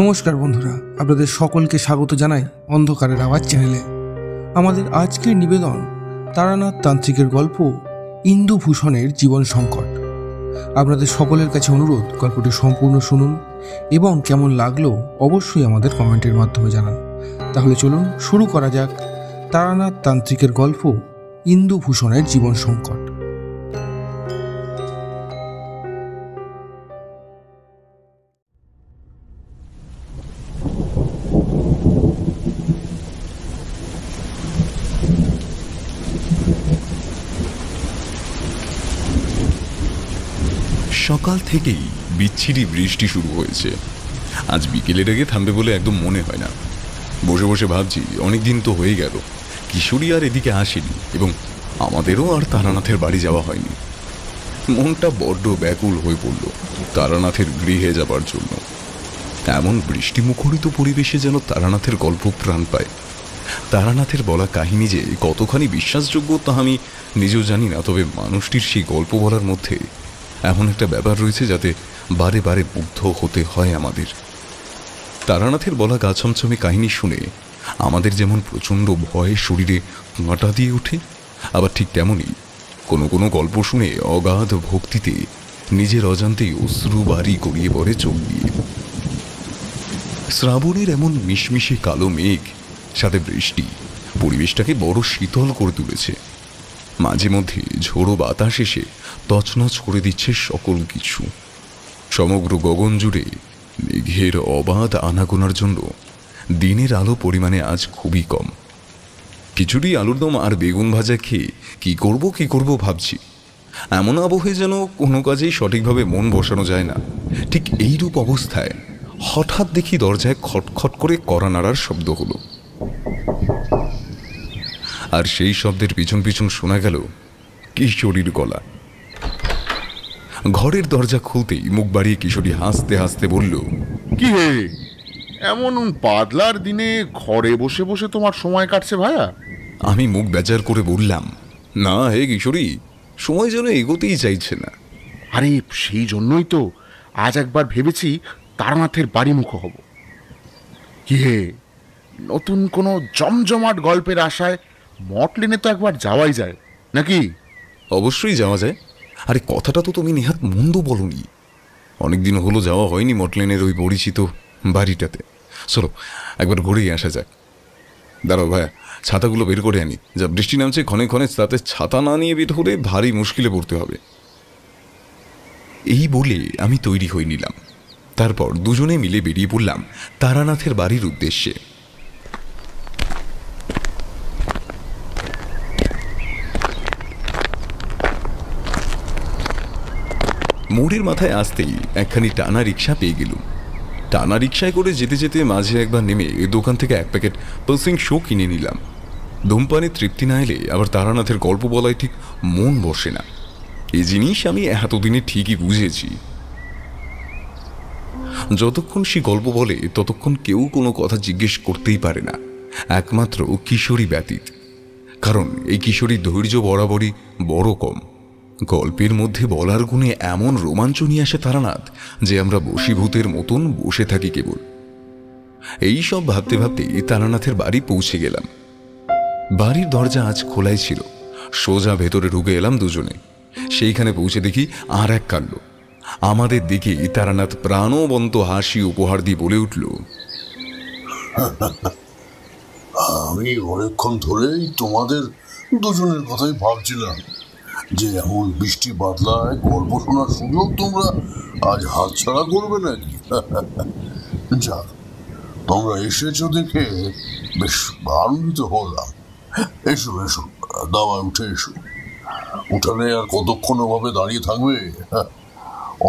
নমস্কার বন্ধুরা, আপনাদের সকলকে স্বাগত জানাই অন্ধকারের আওয়াজ চ্যানেলে। আমাদের আজকের নিবেদন তারানাথ তান্ত্রিকের গল্প ইন্দুভূষণের জীবন সংকট। আপনাদের সকলের কাছে অনুরোধ, গল্পটি সম্পূর্ণ শুনুন এবং কেমন লাগলো অবশ্যই আমাদের কমেন্টের মাধ্যমে জানান। তাহলে চলুন শুরু করা যাক তারানাথ তান্ত্রিকের গল্প ইন্দুভূষণের জীবন সংকট। সকাল থেকেই বিচ্ছিরি বৃষ্টি শুরু হয়েছে। আজ বিকেলের আগে থামবে বলে একদম মনে হয় না। বসে বসে ভাবছি, অনেকদিন তো হয়ে গেল কিশোরী আর এদিকে আসেনি এবং আমাদেরও আর তারানাথের বাড়ি যাওয়া হয়নি। মনটা বড্ড ব্যাকুল হয়ে পড়ল তারানাথের গৃহে যাবার জন্য। এমন বৃষ্টিমুখরিত পরিবেশে যেন তারানাথের গল্প প্রাণ পায়। তারানাথের বলা কাহিনী যে কতখানি বিশ্বাসযোগ্য তা আমি নিজেও জানি না, তবে মানুষটির সেই গল্প বলার মধ্যে এমন একটা ব্যাপার রয়েছে যাতে বারে বারে মুগ্ধ হতে হয় আমাদের। তারানাথের বলা গা ছমছমে কাহিনী শুনে আমাদের যেমন প্রচণ্ড ভয়ে শরীরে কাঁটা দিয়ে ওঠে, আবার ঠিক তেমনই কোনো কোনো গল্প শুনে অগাধ ভক্তিতে নিজের অজান্তেই অশ্রু বাড়ি গড়িয়ে পড়ে চোখ দিয়ে। শ্রাবণের এমন মিশমিশে কালো মেঘ সাথে বৃষ্টি পরিবেশটাকে বড় শীতল করে তুলেছে। মাঝে মধ্যে ঝোড়ো বাতাস এসে তছনছ করে দিচ্ছে সকল কিছু। সমগ্র গগন জুড়ে মেঘের অবাধ আনাগোনার জন্য দিনের আলো পরিমাণে আজ খুবই কম। খিচুড়ি, আলুর দম আর বেগুন ভাজা খেয়ে কি করব ভাবছি। এমন আবহে যেন কোনো কাজেই সঠিকভাবে মন বসানো যায় না। ঠিক এইরূপ অবস্থায় হঠাৎ দেখি দরজায় খটখট করে কড়া নাড়ার শব্দ হলো, আর সেই শব্দের পিছন পিছন শোনা গেল কিশোরীর গলা। ঘরের দরজা খুলতেই মুখ বাড়িয়ে কিশোরী হাসতে হাসতে বলল, কি হে, এমন বাদলার দিনে ঘরে বসে বসে তোমার সময় কাটছে ভাইয়া? আমি মুখ বেজার করে বললাম, না হে কিশোরী, সময় যেন এগোতেই চাইছে না। আরে সেই জন্যই তো আজ একবার ভেবেছি তারানাথের বাড়ি মুখ হব। কি হে, নতুন কোনো জমজমাট গল্পের আশায় মটলিনে তো একবার যাওয়াই যায় নাকি? অবশ্যই যাওয়া যায়। আরে কথাটা তো তুমি নেহাত মন্দ বলনি। অনেকদিন হলো যাওয়া হয়নি মটলেনের ওই পরিচিত বাড়িটাতে। চলো একবার ঘুরেই আসা যাক। দাঁড়াও ভাইয়া, ছাতাগুলো বের করে আনি, যা বৃষ্টি নামছে ক্ষণে ক্ষণে, তাতে ছাতা না নিয়ে বের হলে ভারী মুশকিলে পড়তে হবে। এই বলে আমি তৈরি হয়ে নিলাম। তারপর দুজনে মিলে বেরিয়ে পড়লাম তারানাথের বাড়ির উদ্দেশ্যে। মোড়ের মাথায় আসতেই একখানি টানা রিক্সা পেয়ে গেলুম। টানা রিক্সায় করে যেতে যেতে মাঝে একবার নেমে দোকান থেকে এক প্যাকেট পালসিং শো কিনে নিলাম। ধূমপানে তৃপ্তি না এলে আবার তারানাথের গল্প বলায় ঠিক মন বসে না। এই জিনিস আমি এতদিনে ঠিকই বুঝেছি। যতক্ষণ সে গল্প বলে ততক্ষণ কেউ কোনো কথা জিজ্ঞেস করতেই পারে না, একমাত্র কিশোরী ব্যতীত। কারণ এই কিশোরীর ধৈর্য বরাবরই বড় কম। গল্পের মধ্যে বলার গুণে এমন রোমাঞ্চ নিয়ে আসে তারানাথ যে আমরা বশীভূতের মতন বসে থাকি কেবল। এই সব ভাবতে ভাবতেই তারানাথের বাড়ি পৌঁছে গেলাম। বাড়ির দরজা আজ খোলাই ছিল। সোজা ভেতরে ঢুকে এলাম দুজনে। সেইখানে পৌঁছে দেখি আর এক কাণ্ড। আমাদের দিকে তারানাথ প্রাণবন্ত হাসি উপহার দিয়ে বলে উঠল, আমি অনেকক্ষণ ধরেই তোমাদের দুজনের কথাই ভাবছিলাম যে এমন বৃষ্টি বাদলায় গল্প শোনার সুযোগ তোমরা আজ হাতছাড়া করবে নাকি। যাক, তোমরা এসেছো দেখে বেশ আনন্দিত হলাম। এসো এসো, দাওয়ায় উঠে এসো। উঠানে আর কতক্ষণ ওভাবে দাঁড়িয়ে থাকবে?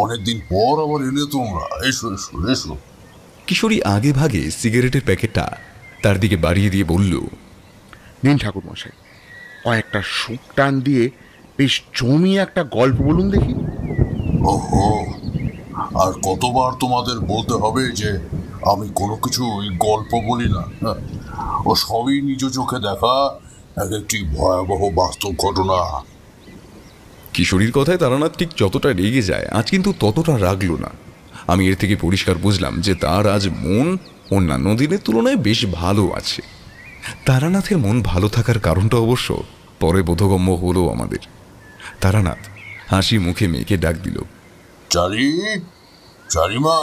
অনেকদিন পর আবার এলে তোমরা, এসো এসো এসো। কিশোরী আগে ভাগে সিগারেটের প্যাকেটটা তার দিকে বাড়িয়ে দিয়ে বলল, নিন ঠাকুর মশাই, কয়েকটা সুখ টান দিয়ে বেশ জমিয়ে একটা গল্প বলুন দেখি। ওহো, আর কতবার তোমাদের বলতে হবে যে আমি কোনো কিছু গল্প বলি না? ও সবই নিজ চোখে দেখা এক একটি ভয়াবহ বাস্তব ঘটনা। কিশোরীর কথায় তারানাথ ঠিক যতটা রেগে যায় আজ কিন্তু ততটা রাগল না। আমি এর থেকে পরিষ্কার বুঝলাম যে তার আজ মন অন্যান্য দিনের তুলনায় বেশ ভালো আছে। তারানাথের মন ভালো থাকার কারণটা অবশ্য পরে বোধগম্য হলো আমাদের। তারানাথ হাসি মুখে মেয়েকে ডাক দিল, চারি, চারিমা,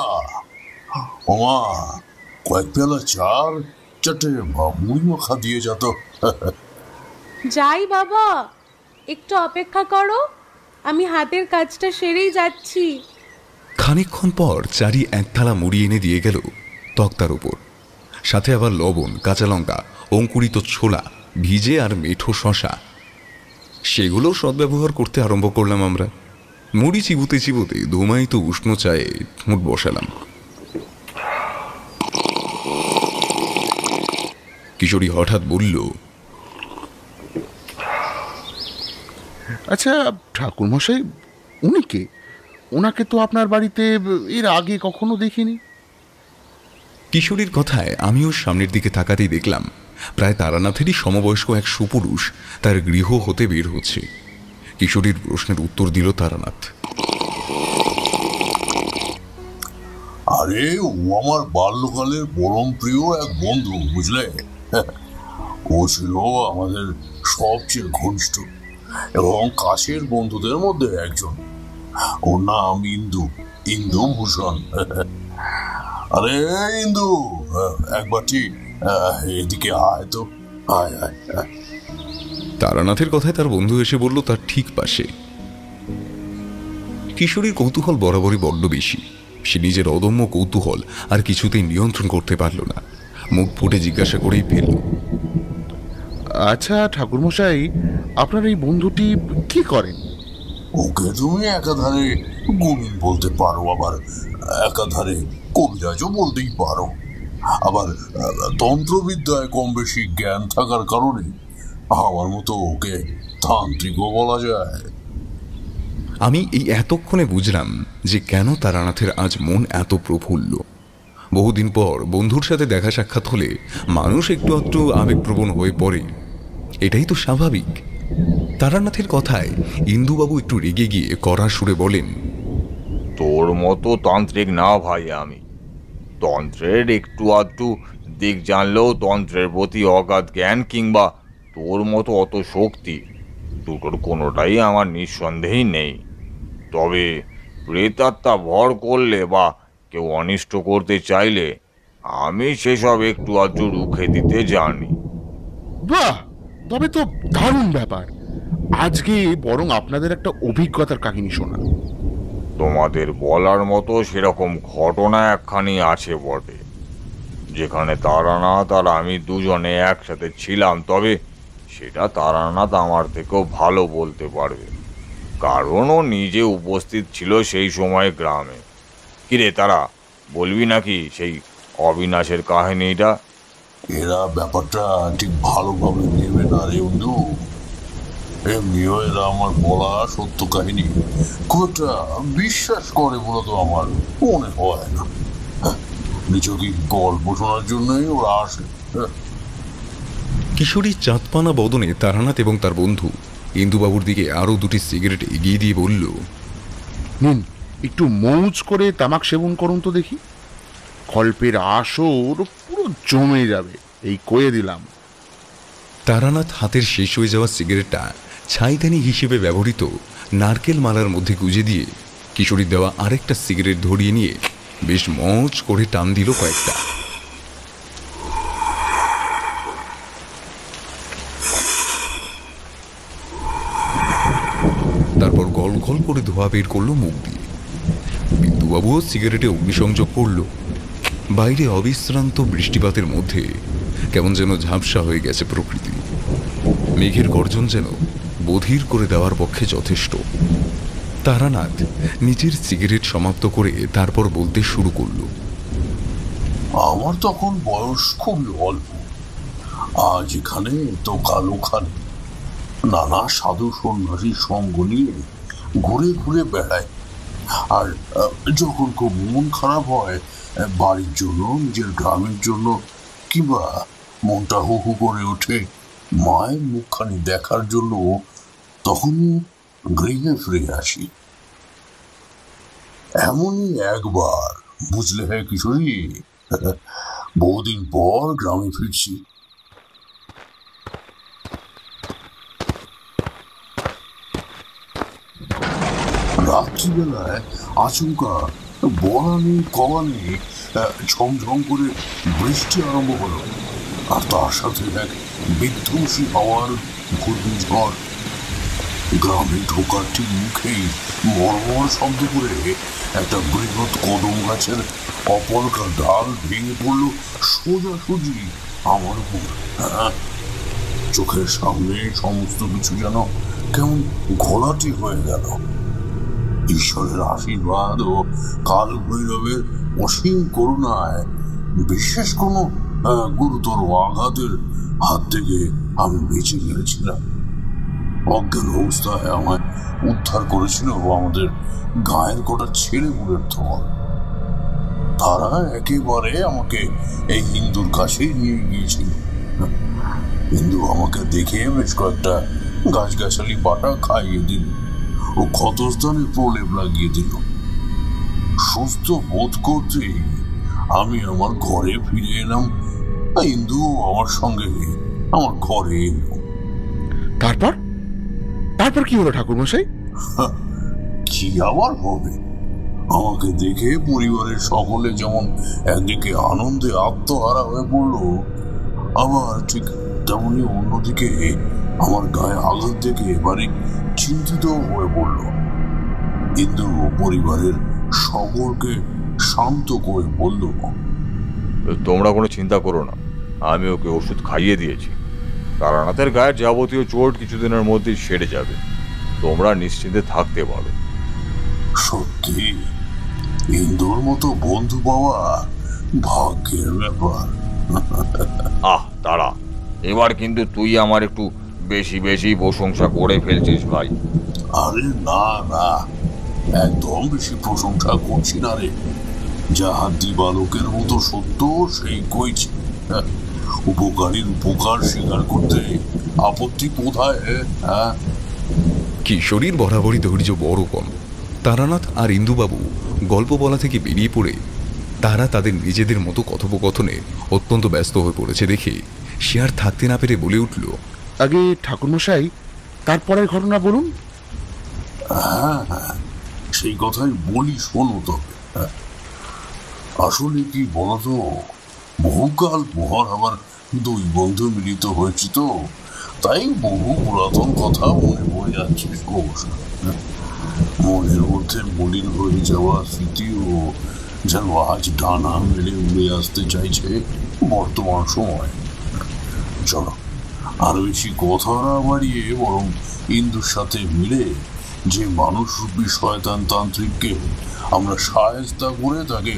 ওমা, কয়েক পেলা চার চারটে মুড়ি মাখা দিয়ে যেত। যাই বাবা, একটু অপেক্ষা করো, আমি হাতের কাজটা সেরেই যাচ্ছি। খানিকক্ষণ পর চারি এক থালা মুড়ি এনে দিয়ে গেল তক্তার উপর, সাথে আবার লবণ, কাঁচা লঙ্কা, অঙ্কুরিত ছোলা, ভিজে আর মেঠো শশা। সেগুলো সদ্ব্যবহার করতে আরম্ভ করলাম আমরা। মুড়ি চিবুতে চিবুতে ধুমায়িত উষ্ণ চায়ে ঠোঁট বসালাম। কিশোরী হঠাৎ বলল, আচ্ছা ঠাকুরমশাই, উনি কে? ওনাকে তো আপনার বাড়িতে এর আগে কখনো দেখিনি। কিশোরীর কথায় আমিও সামনের দিকে তাকাতেই দেখলাম প্রায় তারানাথেরই সমবয়স্ক এক সুপুরুষ তার গৃহ হতে বের হচ্ছে। কিশোরীর প্রশ্নের উত্তর দিল তারানাথ, আরে ও আমার বাল্যকালের পরম প্রিয় এক বন্ধু, বুঝলে? ও ছিল আমাদের সবচেয়ে ঘনিষ্ঠ এবং কাছের বন্ধুদের মধ্যে একজন। ওর নাম ইন্দু, ইন্দু ভূষণ। আরে ইন্দু, একবার ঠিক এদিকে আয় তো, আয় আয় আয়। তারানাথের কথায় তার বন্ধু এসে বলল তার ঠিক পাশে। কিশোরীর কৌতূহল বরাবরই বড্ড বেশি। সে নিজের অদম্য কৌতূহল আর কিছুতেই নিয়ন্ত্রণ করতে পারল না, মুখ ফুটে জিজ্ঞাসা করেই ফেলল, আচ্ছা ঠাকুরমশাই, আপনার এই বন্ধুটি কি করেন? ওকে তুমি একাধারে গুণী বলতে পারো, আবার একাধারে কবিরাজও বলতেই পারো। আবার তন্ত্রবিদ্যায় কম বেশি জ্ঞান থাকার কারণে আমার মতো ওকে তান্ত্রিকও বলা যায়। আমি এই এতক্ষণে বুঝলাম যে কেন তারানাথের আজ মন এত প্রফুল্ল। বহুদিন পর বন্ধুর সাথে দেখা সাক্ষাৎ হলে মানুষ একটু একটু আবেগপ্রবণ হয়ে পড়ে, এটাই তো স্বাভাবিক। তারানাথের কথায় ইন্দুবাবু একটু রেগে গিয়ে কড়া সুরে বলেন, তোর মতো তান্ত্রিক না ভাই আমি। তন্ত্রের একটু আধটু দিক জানলেও তন্ত্রের প্রতি অগাধ জ্ঞান কিংবা তোর মতো অত শক্তি, দুটোর কোনোটাই আমার নিঃসন্দেহেই নেই। তবে প্রেতাত্মা ভর করলে বা কেউ অনিষ্ট করতে চাইলে আমি সেসব একটু আধটু রুখে দিতে জানি। বাহ, তবে তো দারুণ ব্যাপার। আজকে বরং আপনাদের একটা অভিজ্ঞতার কাহিনী শোনা। তোমাদের বলার মতো সেরকম ঘটনা একখানি আছে বটে, যেখানে তারানাথ আর আমি দুজনে একসাথে ছিলাম। তবে সেটা তারানাথ আমার থেকেও ভালো বলতে পারবে, কারণ ও নিজে উপস্থিত ছিল সেই সময় গ্রামে। কিরে তারা, বলবি নাকি সেই অবিনাশের কাহিনীটা? এরা ব্যাপারটা ঠিক ভালোভাবে নেবে না রে বন্ধু। এমনিও এরা আমার বলা সত্য কাহিনী খুব একটা বিশ্বাস করে বলে তো আমার মনে হয় না। নিজেকে গল্প শোনার জন্যই ওরা আসে। কিশোরীর চাঁদপানা বদনে তারানাথ এবং তার বন্ধু ইন্দুবাবুর দিকে আরো দুটি সিগারেট এগিয়ে দিয়ে বলল, নিন, একটু মৌজ করে তামাক সেবন করুন তো দেখি। গল্পের আসর পুরো জমে যাবে, এই কয়ে দিলাম। তারানাথ হাতের শেষ হয়ে যাওয়া সিগারেটটা ছাইদানি হিসেবে ব্যবহৃত নারকেল মালার মধ্যে গুজে দিয়ে কিশোরীর দেওয়া আরেকটা সিগারেট ধরিয়ে নিয়ে বেশ মজ করে টান দিল কয়েকটা। তারপর গল গল করে ধোয়া বের করলো মুখ দিয়ে। বিন্দুবাবুও সিগারেটে অগ্নিসংযোগ করলো। বাইরে অবিশ্রান্ত বৃষ্টিপাতের মধ্যে কেমন যেন ঝাপসা হয়ে গেছে প্রকৃতি। মেঘের গর্জন যেন বধির করে দেওয়ার পক্ষে যথেষ্ট। তারানাথ নিজের সিগারেট সমাপ্ত করে তারপর বলতে শুরু করলো, আমার তখন বয়স খুবই অল্প। আজ এখানে তো কাল ওখানে নানা সাধু সন্ন্যাসীর সঙ্গ নিয়ে ঘুরে ঘুরে বেড়ায়। আর যখন খুব মন খারাপ হয় বাড়ির জন্য, নিজের গ্রামের জন্য, কিংবা মনটা হু হু করে ওঠে মায়ের মুখখানি দেখার জন্য, তখন গৃহে ফিরে আসি। এমনই একবার, বুঝলে হ্যাঁ কিশোরী, বহুদিন পর গ্রামে ফিরছি। রাত্রিবেলায় আচমকা বলা নেই কওয়া নেই ঝমঝম করে বৃষ্টি আরম্ভ হলো, আর তার সাথে এক বিধ্বংসী হওয়ার ঘূর্ণিঝড়। গ্রামে ঢোকার ঠিক মুখেই মর্মর শব্দ করে একটা বৃহৎ কদম গাছের অপলকা ডাল ভেঙে পড়লো সোজাসুজি আমার উপর। চোখের সামনে সমস্ত কিছু যেন কেমন ঘোলাটে হয়ে গেল। ঈশ্বরের আশীর্বাদ ও কাল ভৈরবের অসীম করুণায় বিশেষ কোনো গুরুতর আঘাতের হাত থেকে আমি বেঁচে গিয়েছিলাম। অজ্ঞান অবস্থায় আমায় উদ্ধার করেছিল আমাদের গায়ের কটা ছেলেগুলোর দল। তারা একেবারে আমাকে এই হিন্দুর কাছে নিয়ে গিয়েছিল। হিন্দু আমাকে দেখে বেশ কয়েকটা গাছগাছালি পাতা খাইয়ে দিল ও ক্ষতস্থানে প্রলেপ লাগিয়ে দিল। সুস্থ বোধ করতেই আমি আমার ঘরে ফিরে এলাম। হিন্দু আমার সঙ্গে আমার ঘরে এলো। তারপর তারপর কি হলো ঠাকুরমশাই? কি আবার হবে, আমাকে দেখে পরিবারের সকলে যেমন একদিকে আনন্দে আত্মহারা হয়ে পড়ল, আবার ঠিক তেমনি অন্যদিকে আমার গায়ে আঘাত দেখে এবারে চিন্তিত হয়ে পড়ল। কিন্তু পরিবারের সকলকে শান্ত করে বলল, তোমরা কোনো চিন্তা করো না, আমি ওকে ওষুধ খাইয়ে দিয়েছি। তারানাথের গায়ের যাবতীয় চোট কিছুদিনের মধ্যেই সেরে যাবে, তোমরা নিশ্চিন্তে থাকতে পারো। সত্যি ইন্দুর মতো বন্ধু পাওয়া ভাগ্যের ব্যাপার। তারা, এবার কিন্তু তুই আমার একটু বেশি বেশি প্রশংসা করে ফেলছিস ভাই। আরে না না, একদম বেশি প্রশংসা করছি না রে। যাহা দিবালোকের মতো সত্য সেই কইছি। উপকারীর উপকার স্বীকার করতে আপত্তি কোথায়? কিশোরীর বরাবরই ধৈর্য বড় কম। তারানাথ আর ইন্দুবাবু গল্প বলা থেকে বেরিয়ে পড়ে তারা তাদের নিজেদের মতো কথোপকথনে অত্যন্ত ব্যস্ত হয়ে পড়েছে দেখে সে আর থাকতে না পেরে বলে উঠল, আগে ঠাকুরমশাই তারপরের ঘটনা বলুন। হ্যাঁ, সেই কথাই বলি, শোনো তবে। আসলে কি বলতো, বহুকাল পর আমার দুই বন্ধু মিলিত হয়েছি তো, তাই বহু পুরাতন কথা মনে পড়ে যাচ্ছে। মনের মধ্যে মলিন হয়ে যাওয়া স্মৃতিও যেন আজ ডানা মেলে উড়ে আসতে চাইছে বর্তমান সময়। চলো আর বেশি কথা না বাড়িয়ে বরং ইন্দুর সাথে মিলে যে মানুষরূপী শয়তান তান্ত্রিককে আমরা সায়স্তা করে তাকে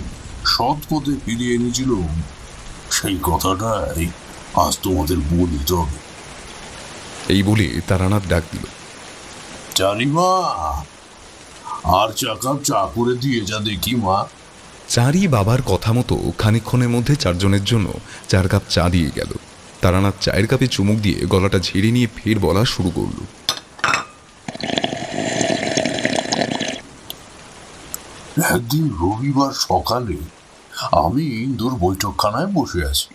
সৎ পথে ফিরিয়ে এনেছিল, সেই কথাটাই আজ তোমাদের বলতে হবে। এই বলে তারানাথ ডাক দিল, চারিমা, আর চা কাপ চা করে দিয়ে যা দেখি মা। চারি বাবার কথা মতো খানিকক্ষণের মধ্যে চারজনের জন্য 4 কাপ চা দিয়ে গেল। তারানাথ চায়ের কাপে চুমুক দিয়ে গলাটা ঝেড়ে নিয়ে ফের বলা শুরু করল, একদিন রবিবার সকালে আমি ইন্দুর বৈঠকখানায় বসে আছি।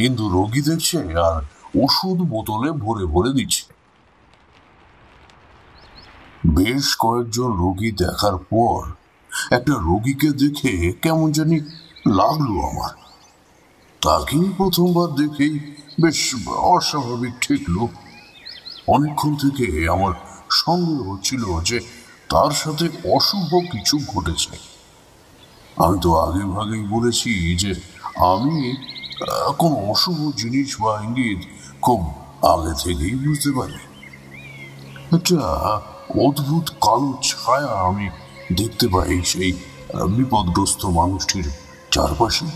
ইন্দু রোগী দেখছে আর ওষুধ বোতলে ভরে ভরে দিচ্ছে। বেশ কয়েকজন রোগী দেখার পর একটা রোগীকে দেখে কেমন জানি লাগলো আমার। তাকে প্রথমবার দেখেই বেশ অস্বাভাবিক ঠেকলো। অনেকক্ষণ থেকে আমার সন্দেহ হচ্ছিল যে তার সাথে অশুভ কিছু ঘটেছে। আমি তো আগে ভাগেই বলেছি যে আমি কোনো অশুভ জিনিস বা ইঙ্গিত খুব আগে থেকেই বুঝতে পারি। একটা অদ্ভুত কালো ছায়া আমি দেখতে পাই সেই বিপদগ্রস্ত মানুষটির চারপাশে।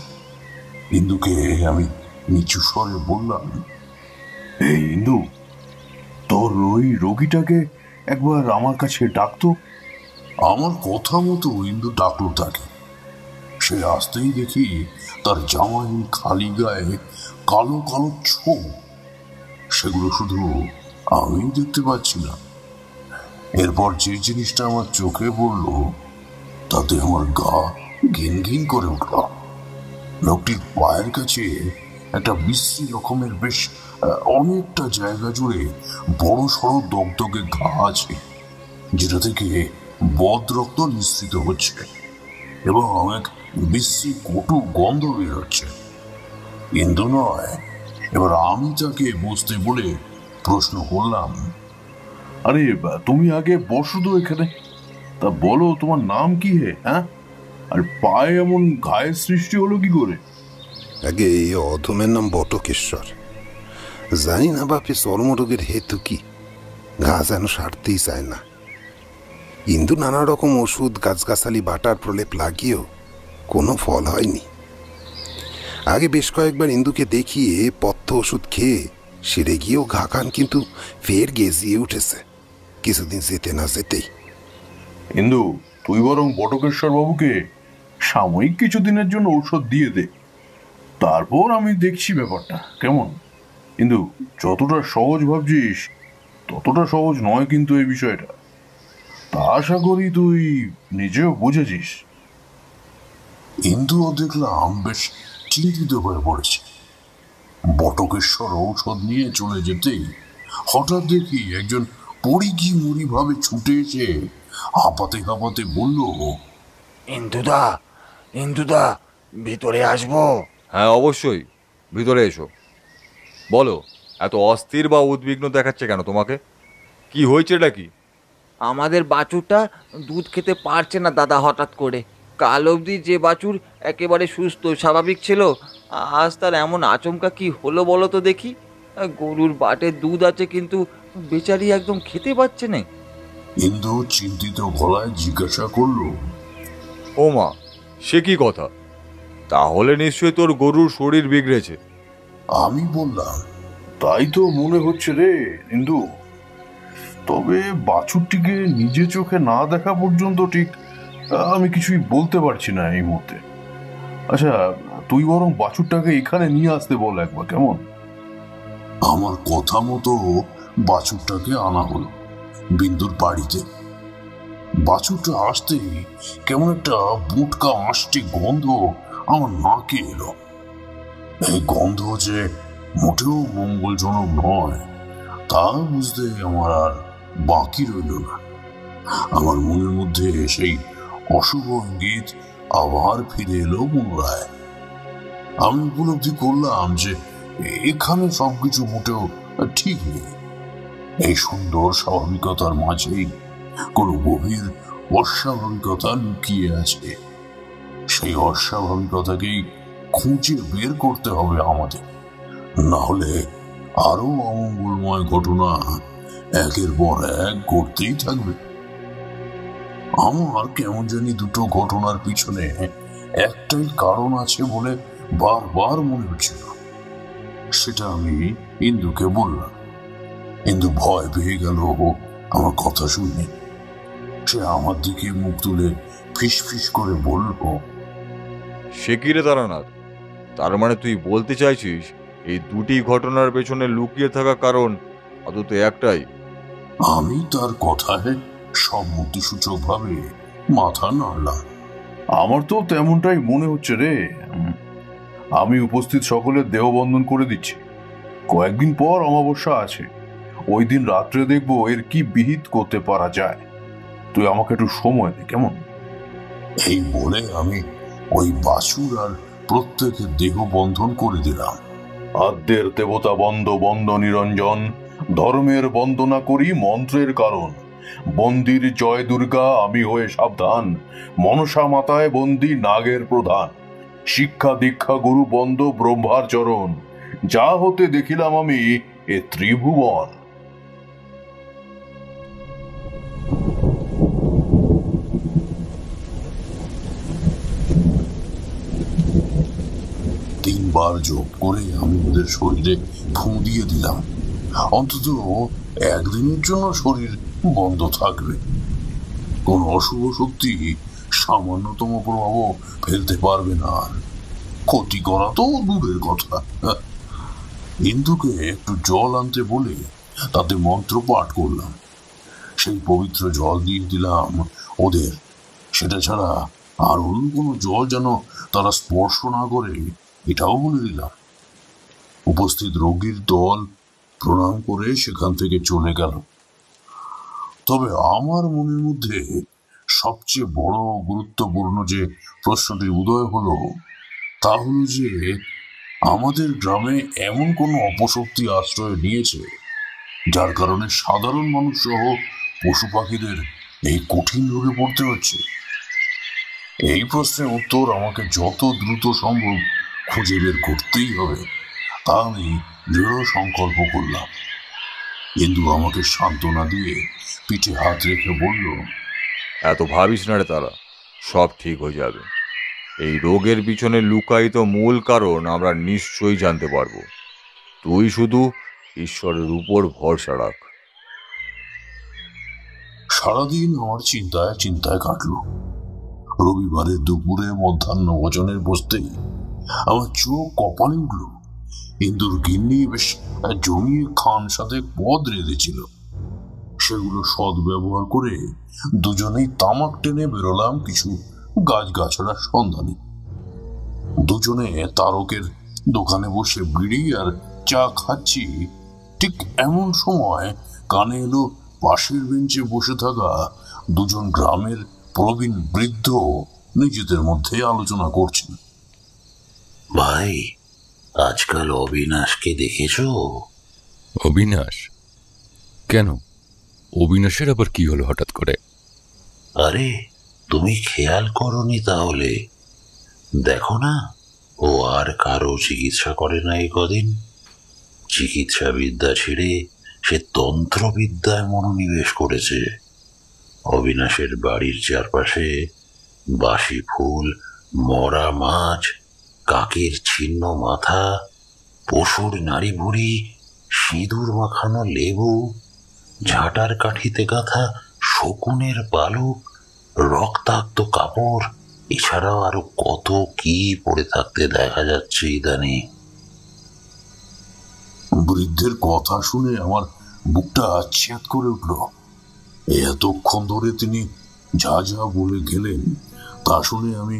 ইন্দুকে আমি নিচু স্বরে বললাম, এই ইন্দু, তোর ওই রোগীটাকে একবার আমার কাছে ডাকতো। আমার কথা মতো ইন্দু ডাকলো তাকে। সে আসতেই দেখি তার জামাহীন খালি গায়ে কালো কালো ছোপ। সেগুলো শুধু আমি দেখতে পাচ্ছি না। এরপর যে জিনিসটা আমার চোখে পড়ল তাতে আমার গা ঘিন ঘিন করে উঠল। লোকটির পায়ের কাছে একটা বিশ্রী রকমের বেশ অনেকটা জায়গা জুড়ে বড় সড়ো দগদগে ঘা আছে, যেটা থেকে বদ রক্ত নিঃসৃত হচ্ছে এবং এক বিশ্রী কটু গন্ধ বের হচ্ছে। ইন্দু নয়। এবার আমি তাকে বসতে বলে প্রশ্ন করলাম, আরে তুমি আগে বসো তো এখানে। তা বলো, তোমার নাম কি হে? হ্যাঁ, আর পায়ে এমন ঘায়ের সৃষ্টি হলো কি করে? আগে এই অধমের নাম বটকেশ্বর। জানি না বাপে চর্মরোগের হেতু কি, ঘা যেন সারতেই চায় না। ইন্দু নানা রকম ওষুধ গাছগাছালি বাটার প্রলেপ লাগিয়েও কোনো ফল হয়নি। আগে বেশ কয়েকবার ইন্দুকে দেখিয়ে পথ্য ওষুধ খেয়ে সেরে গিয়েও ঘা খান, কিন্তু ফের গেজিয়ে উঠেছে কিছুদিন যেতে না যেতেই। ইন্দু, তুই বরং বটকেশ্বর বাবুকে সাময়িক কিছুদিনের জন্য ঔষধ দিয়ে দে, তারপর আমি দেখছি ব্যাপারটা কেমন। কিন্তু যতটা সহজ ভাবছিস ততটা সহজ নয় কিন্তু এই বিষয়টা। তা আশা করি তুই নিজেও বুঝেছিস। ইন্দুও দেখলাম বেশ চিন্তিত হয়ে পড়েছে। বটকেশ্বর ঔষধ নিয়ে চলে যেতেই হঠাৎ দেখি একজন পরিঘি মুড়ি ভাবে ছুটে এসে হাঁপাতে হাঁপাতে বলল, ইন্দুদা, ইন্দুদা, ভিতরে আসবো? হ্যাঁ, অবশ্যই, ভিতরে এসো। বলো, এত অস্থির বা উদ্বিগ্ন দেখাচ্ছে কেন তোমাকে? কি হয়েছে এটা কি? আমাদের বাছুরটা দুধ খেতে পারছে না দাদা। হঠাৎ করে কাল অবধি যে বাছুর একেবারে সুস্থ স্বাভাবিক ছিল, আজ তার এমন আচমকা কি হলো বলো তো দেখি। গরুর বাটে দুধ আছে কিন্তু বেচারি একদম খেতে পাচ্ছে না। ইন্দু চিন্তিত গলায় জিজ্ঞাসা করলো, ও মা, সে কি কথা? তাহলে নিশ্চয়ই তোর গরুর শরীর বিগড়েছে। আমি বললাম, তাই তো মনে হচ্ছে রে ইন্দু, তবে বাছুরটিকে নিজে চোখে না দেখা পর্যন্ত ঠিক আমি কিছুই বলতে পারছি না এই মুহূর্তে। আচ্ছা, তুই বরং বাছুরটাকে এখানে নিয়ে আসতে বল একবার, কেমন? আমার কথা মতো বাছুরটাকে আনা হলো বিন্দুর বাড়িতে। বাছুরটা আসতেই কেমন একটা বুটকা আষ্টি গন্ধ আমার নাকে এলো। এই গন্ধ যে মোটেও মঙ্গলজনক নয় তা বুঝতে আমার আর বাকি রইল না। আমার মনের মধ্যে সেই অশুভ ইঙ্গিত আবার ফিরে এলো পুনরায়। আমি উপলব্ধি করলাম যে এখানে সবকিছু মোটেও ঠিক নেই। এই সুন্দর স্বাভাবিকতার মাঝেই কোনো গভীর অস্বাভাবিকতা লুকিয়ে আছে। সেই অস্বাভাবিকতাকেই খুঁজে বের করতে হবে আমাদের, না হলে আরো অমঙ্গলময় ঘটনা একের পর এক ঘটতেই থাকবে। আমার কেমন জানি দুটো ঘটনার পিছনে একটাই কারণ আছে বলে বারবার মনে হচ্ছিল। সেটা আমি ইন্দুকে বললাম। ইন্দু ভয় পেয়ে গেল আমার কথা শুনে। সে আমার দিকে মুখ তুলে ফিস ফিস করে বলল, সে কি রে তারানাথ? তার মানে তুই বলতে চাইছিস এই দুটি ঘটনার পেছনে লুকিয়ে থাকা কারণ অন্তত একটাই? আমি তার কথায় সম্মতিসূচক ভাবে মাথা নাড়লাম। আমার তো তেমনটাই মনে হচ্ছে রে। আমি উপস্থিত সকলের দেহবন্ধন করে দিচ্ছি। কয়েকদিন পর অমাবস্যা আছে, ওই দিন রাত্রে দেখবো এর কি বিহিত করতে পারা যায়। তুই আমাকে একটু সময় দে, কেমন? এই বলে আমি ওই বাছুর আর প্রত্যেকের দেহ বন্ধন করে দিলাম। আদ্যের দেবতা বন্দ বন্দ নিরঞ্জন, ধর্মের বন্দনা করি মন্ত্রের কারণ। বন্দির জয় দুর্গা আমি হয়ে সাবধান, মনসা মাতায় বন্দি নাগের প্রধান। শিক্ষা দীক্ষা গুরু বন্দ ব্রহ্মার চরণ, যা হতে দেখিলাম আমি এ ত্রিভুবন। তিনবার যোগ করে আমি ওদের শরীরে ফু দিয়ে দিলাম। অন্তত একদিনের জন্য শরীর বন্ধ থাকবে। কোন অশুভ শক্তি সামান্যতম প্রভাবও ফেলতে পারবে না। আর ক্ষতি করা তো দূরের কথা। ইন্দুকে একটু জল আনতে বলে তাতে মন্ত্র পাঠ করলাম। সেই পবিত্র জল দিয়ে দিলাম ওদের সেটা ছাড়া আর অন্য কোনো জল যেন তারা স্পর্শ না করে, এটাও বলে দিলাম। উপস্থিত রোগীর দল প্রণাম করে সেখান থেকে চলে গেল। তবে আমার মনের মধ্যে সবচেয়ে বড় গুরুত্বপূর্ণ যে প্রশ্নটি উদয় হলো, তা হলো যে আমাদের গ্রামে এমন কোনো অপশক্তি আশ্রয় নিয়েছে যার কারণে সাধারণ মানুষ সহ পশু পাখিদের এই কঠিন রোগে পড়তে হচ্ছে। এই প্রশ্নের উত্তর আমাকে যত দ্রুত সম্ভব খুঁজে বের করতেই হবে, তা আমি দৃঢ় সংকল্প করলাম। ইন্দু আমাকে সান্ত্বনা দিয়ে পিঠে হাত রেখে বলল, এত ভাবিস না রে তারা, সব ঠিক হয়ে যাবে। এই রোগের পিছনে লুকায়িত মূল কারণ আমরা নিশ্চয়ই জানতে পারবো। তুই শুধু ঈশ্বরের উপর ভরসা রাখ। সারাদিন আমার চিন্তায় চিন্তায় কাটলো। রবিবারের দুপুরে মধ্যাহ্ন ভোজনের বসতেই আমার চোখ কপালে উঠল। ইন্দুর গিন্নি বেশ জমিয়ে খান সাথে পদ রেঁধেছিল। সেগুলো সদ ব্যবহার করে দুজনেই তামাক টেনে বেরোলাম কিছু গাছগাছড়ার সন্ধানে। দুজনে তারকের দোকানে বসে বিড়ি আর চা খাচ্ছি। ঠিক এমন সময় কানে এলো পাশের বেঞ্চে বসে থাকা দুজন গ্রামের প্রবীণ বৃদ্ধ নিজেদের মধ্যে আলোচনা করছেন। ভাই, আজকাল অবিনাশকে দেখেছো? অবিনাশ? কেন, অবিনাশের আবার কি হলো হঠাৎ করে? আরে, তুমি খেয়াল করনি তাহলে? দেখো না, ও আর কারো চিকিৎসা করে না এই কদিন। চিকিৎসা বিদ্যা ছেড়ে সে তন্ত্রবিদ্যায় মনোনিবেশ করেছে। অবিনাশের বাড়ির চারপাশে বাসি ফুল, মরা মাছ, কাকের ছিন্ন মাথা, পশুর নাড়ি ভুড়ি, সিঁদুর মাখানো লেবু, ঝাঁটার কাঠিতে গাঁথা শকুনের পালক, রক্তাক্ত কাপড়, এছাড়াও আরো কত কি পড়ে থাকতে দেখা যাচ্ছে ইদানিং। বৃদ্ধের কথা শুনে আমার বুকটা আচ্ছাদ করে উঠল। এতক্ষণ ধরে তিনি যা যা বলে গেলেন তা শুনে আমি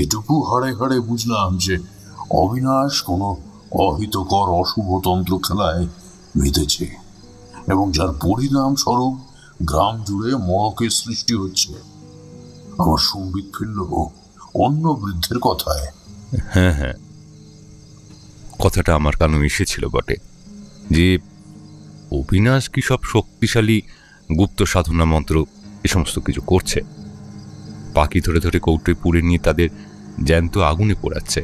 এটুকু হাড়ে হাড়ে বুঝলাম যে অবিনাশ কোনো অহিতকর অশুভ তন্ত্র খেলায় মেতেছে এবং যার পরিণাম স্বরূপ গ্রাম জুড়ে মড়কের সৃষ্টি হচ্ছে। আমার সম্বিত ফিরল অন্য বৃদ্ধের কথায়। হ্যাঁ হ্যাঁ, কথাটা আমার কানে এসেছিল বটে, যে অবিনাশ কি সব শক্তিশালী গুপ্ত সাধনা মন্ত্র এ সমস্ত কিছু করছে। পাখি ধরে ধরে কৌটোয় পুড়ে নিয়ে তাদের জ্যান্ত আগুনে পোড়াচ্ছে।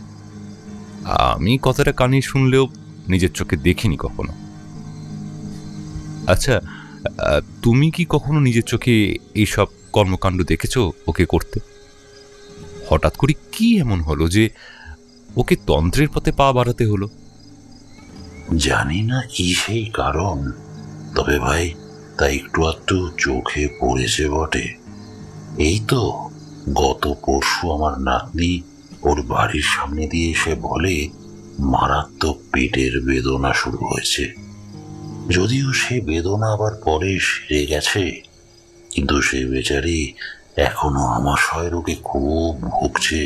আমি কথাটা কানে শুনলেও নিজের চোখে দেখিনি কখনো। আচ্ছা, তুমি কি কখনো নিজের চোখে এইসব কর্মকাণ্ড দেখেছো ওকে করতে? হঠাৎ করে কি এমন হলো যে ওকে তন্ত্রের পথে পা বাড়াতে হলো? জানি না কি সেই কারণ, তবে ভাই তা একটু আধটু চোখে পড়েছে বটে। এই তো গত পরশু আমার নাতনি ওর বাড়ির সামনে দিয়ে এসে বলে মারাত্মক পেটের বেদনা শুরু হয়েছে। যদিও সে বেদনা আবার পরে সেরে গেছে, কিন্তু সে বেচারি এখনো আমাশয় রোগে খুব ভুগছে।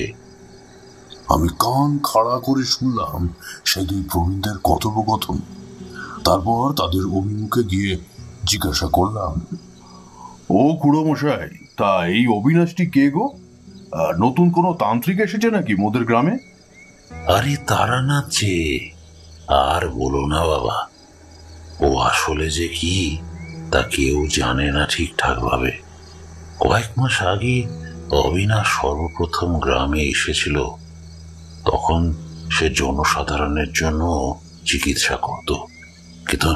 আমি কান খাড়া করে শুনলাম সেই দুই প্রবীণদের কথোপকথন। তারপর তাদের অভিমুখে গিয়ে জিজ্ঞাসা করলাম, ও খুড়ো মশাই, তা এই অবিনাশটি কে গো? নতুন কোনো তান্ত্রিক এসেছে নাকি মোদের গ্রামে? আরে তারানাথ যে, আর বলো না বাবা। ও আসলে যে কি তা কেউ জানে না ঠিকঠাক ভাবে। কয়েক মাস আগে অবিনাশ সর্বপ্রথম গ্রামে এসেছিল। তখন সে জনসাধারণের জন্য চিকিৎসা করত, কিন্তু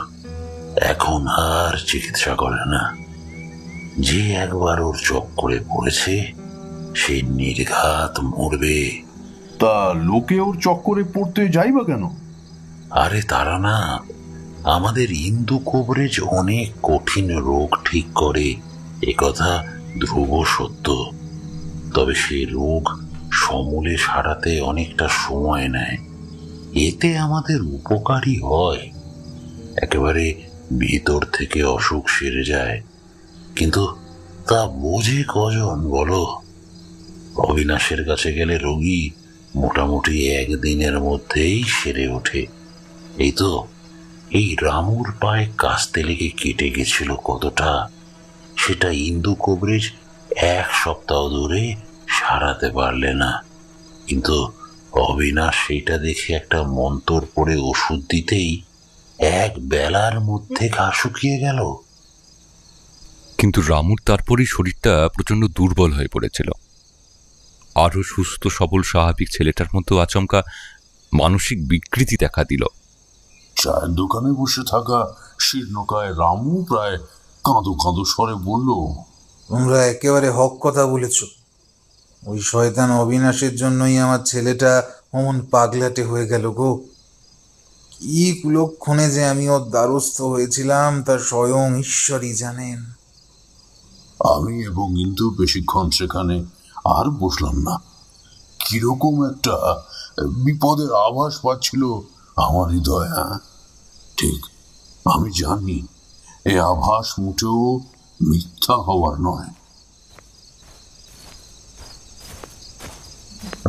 এখন আর চিকিৎসা করে না। যে একবার ওর চক্করে পড়েছে সে নির্ঘাত মরবে। তা লোকে ওর চক্করে পড়তে যাইবা কেন? আরে তারা না, আমাদের ইন্দু কবরেজ অনেক কঠিন রোগ ঠিক করে, একথা ধ্রুব সত্য। তবে সে রোগ সমূলে সারাতে অনেকটা সময় নেয়। এতে আমাদের উপকারী হয়, একেবারে ভিতর থেকে অসুখ সেরে যায়। কিন্তু তা বোঝে কজন বলো? অবিনাশের কাছে গেলে রোগী মোটামুটি একদিনের মধ্যেই সেরে ওঠে। এই তো এই রামুর পায়ে কাস্তে লেগে কেটে গেছিল কতটা, সেটা ইন্দু কবরেজ 1 সপ্তাহ ধরে সারাতে পারলে না। কিন্তু অবিনাশ সেটা দেখে একটা মন্তর পড়ে ওষুধ দিতেই 1 বেলার মধ্যে ঘা শুকিয়ে গেল। কিন্তু রামুর তারপরই শরীরটা প্রচণ্ড দুর্বল হয়ে পড়েছিল। আরও সুস্থ সবল স্বাভাবিক ছেলেটার মতো আচমকা মানসিক বিকৃতি দেখা দিল। চায়ের দোকানে বসে থাকা শীর্ণকায় রামু প্রায় কাঁদো কাঁদো স্বরে বলল, তোমরা একেবারে হক কথা বলেছ। ওই শয়তান অবিনাশের জন্যই আমার ছেলেটা অমন পাগলাটে হয়ে গেল গো। কি কুলক্ষণে যে আমি ওর দ্বারস্থ হয়েছিলাম তা স্বয়ং ঈশ্বরই জানেন। আমি এবং ইন্দু বেশিক্ষণ সেখানে আর বসলাম না। কিরকম একটা বিপদের আভাস পাচ্ছিল আমার হৃদয়। ঠিক, আমি জানি এই আভাস মোটেও মিথ্যা হওয়ার নয়।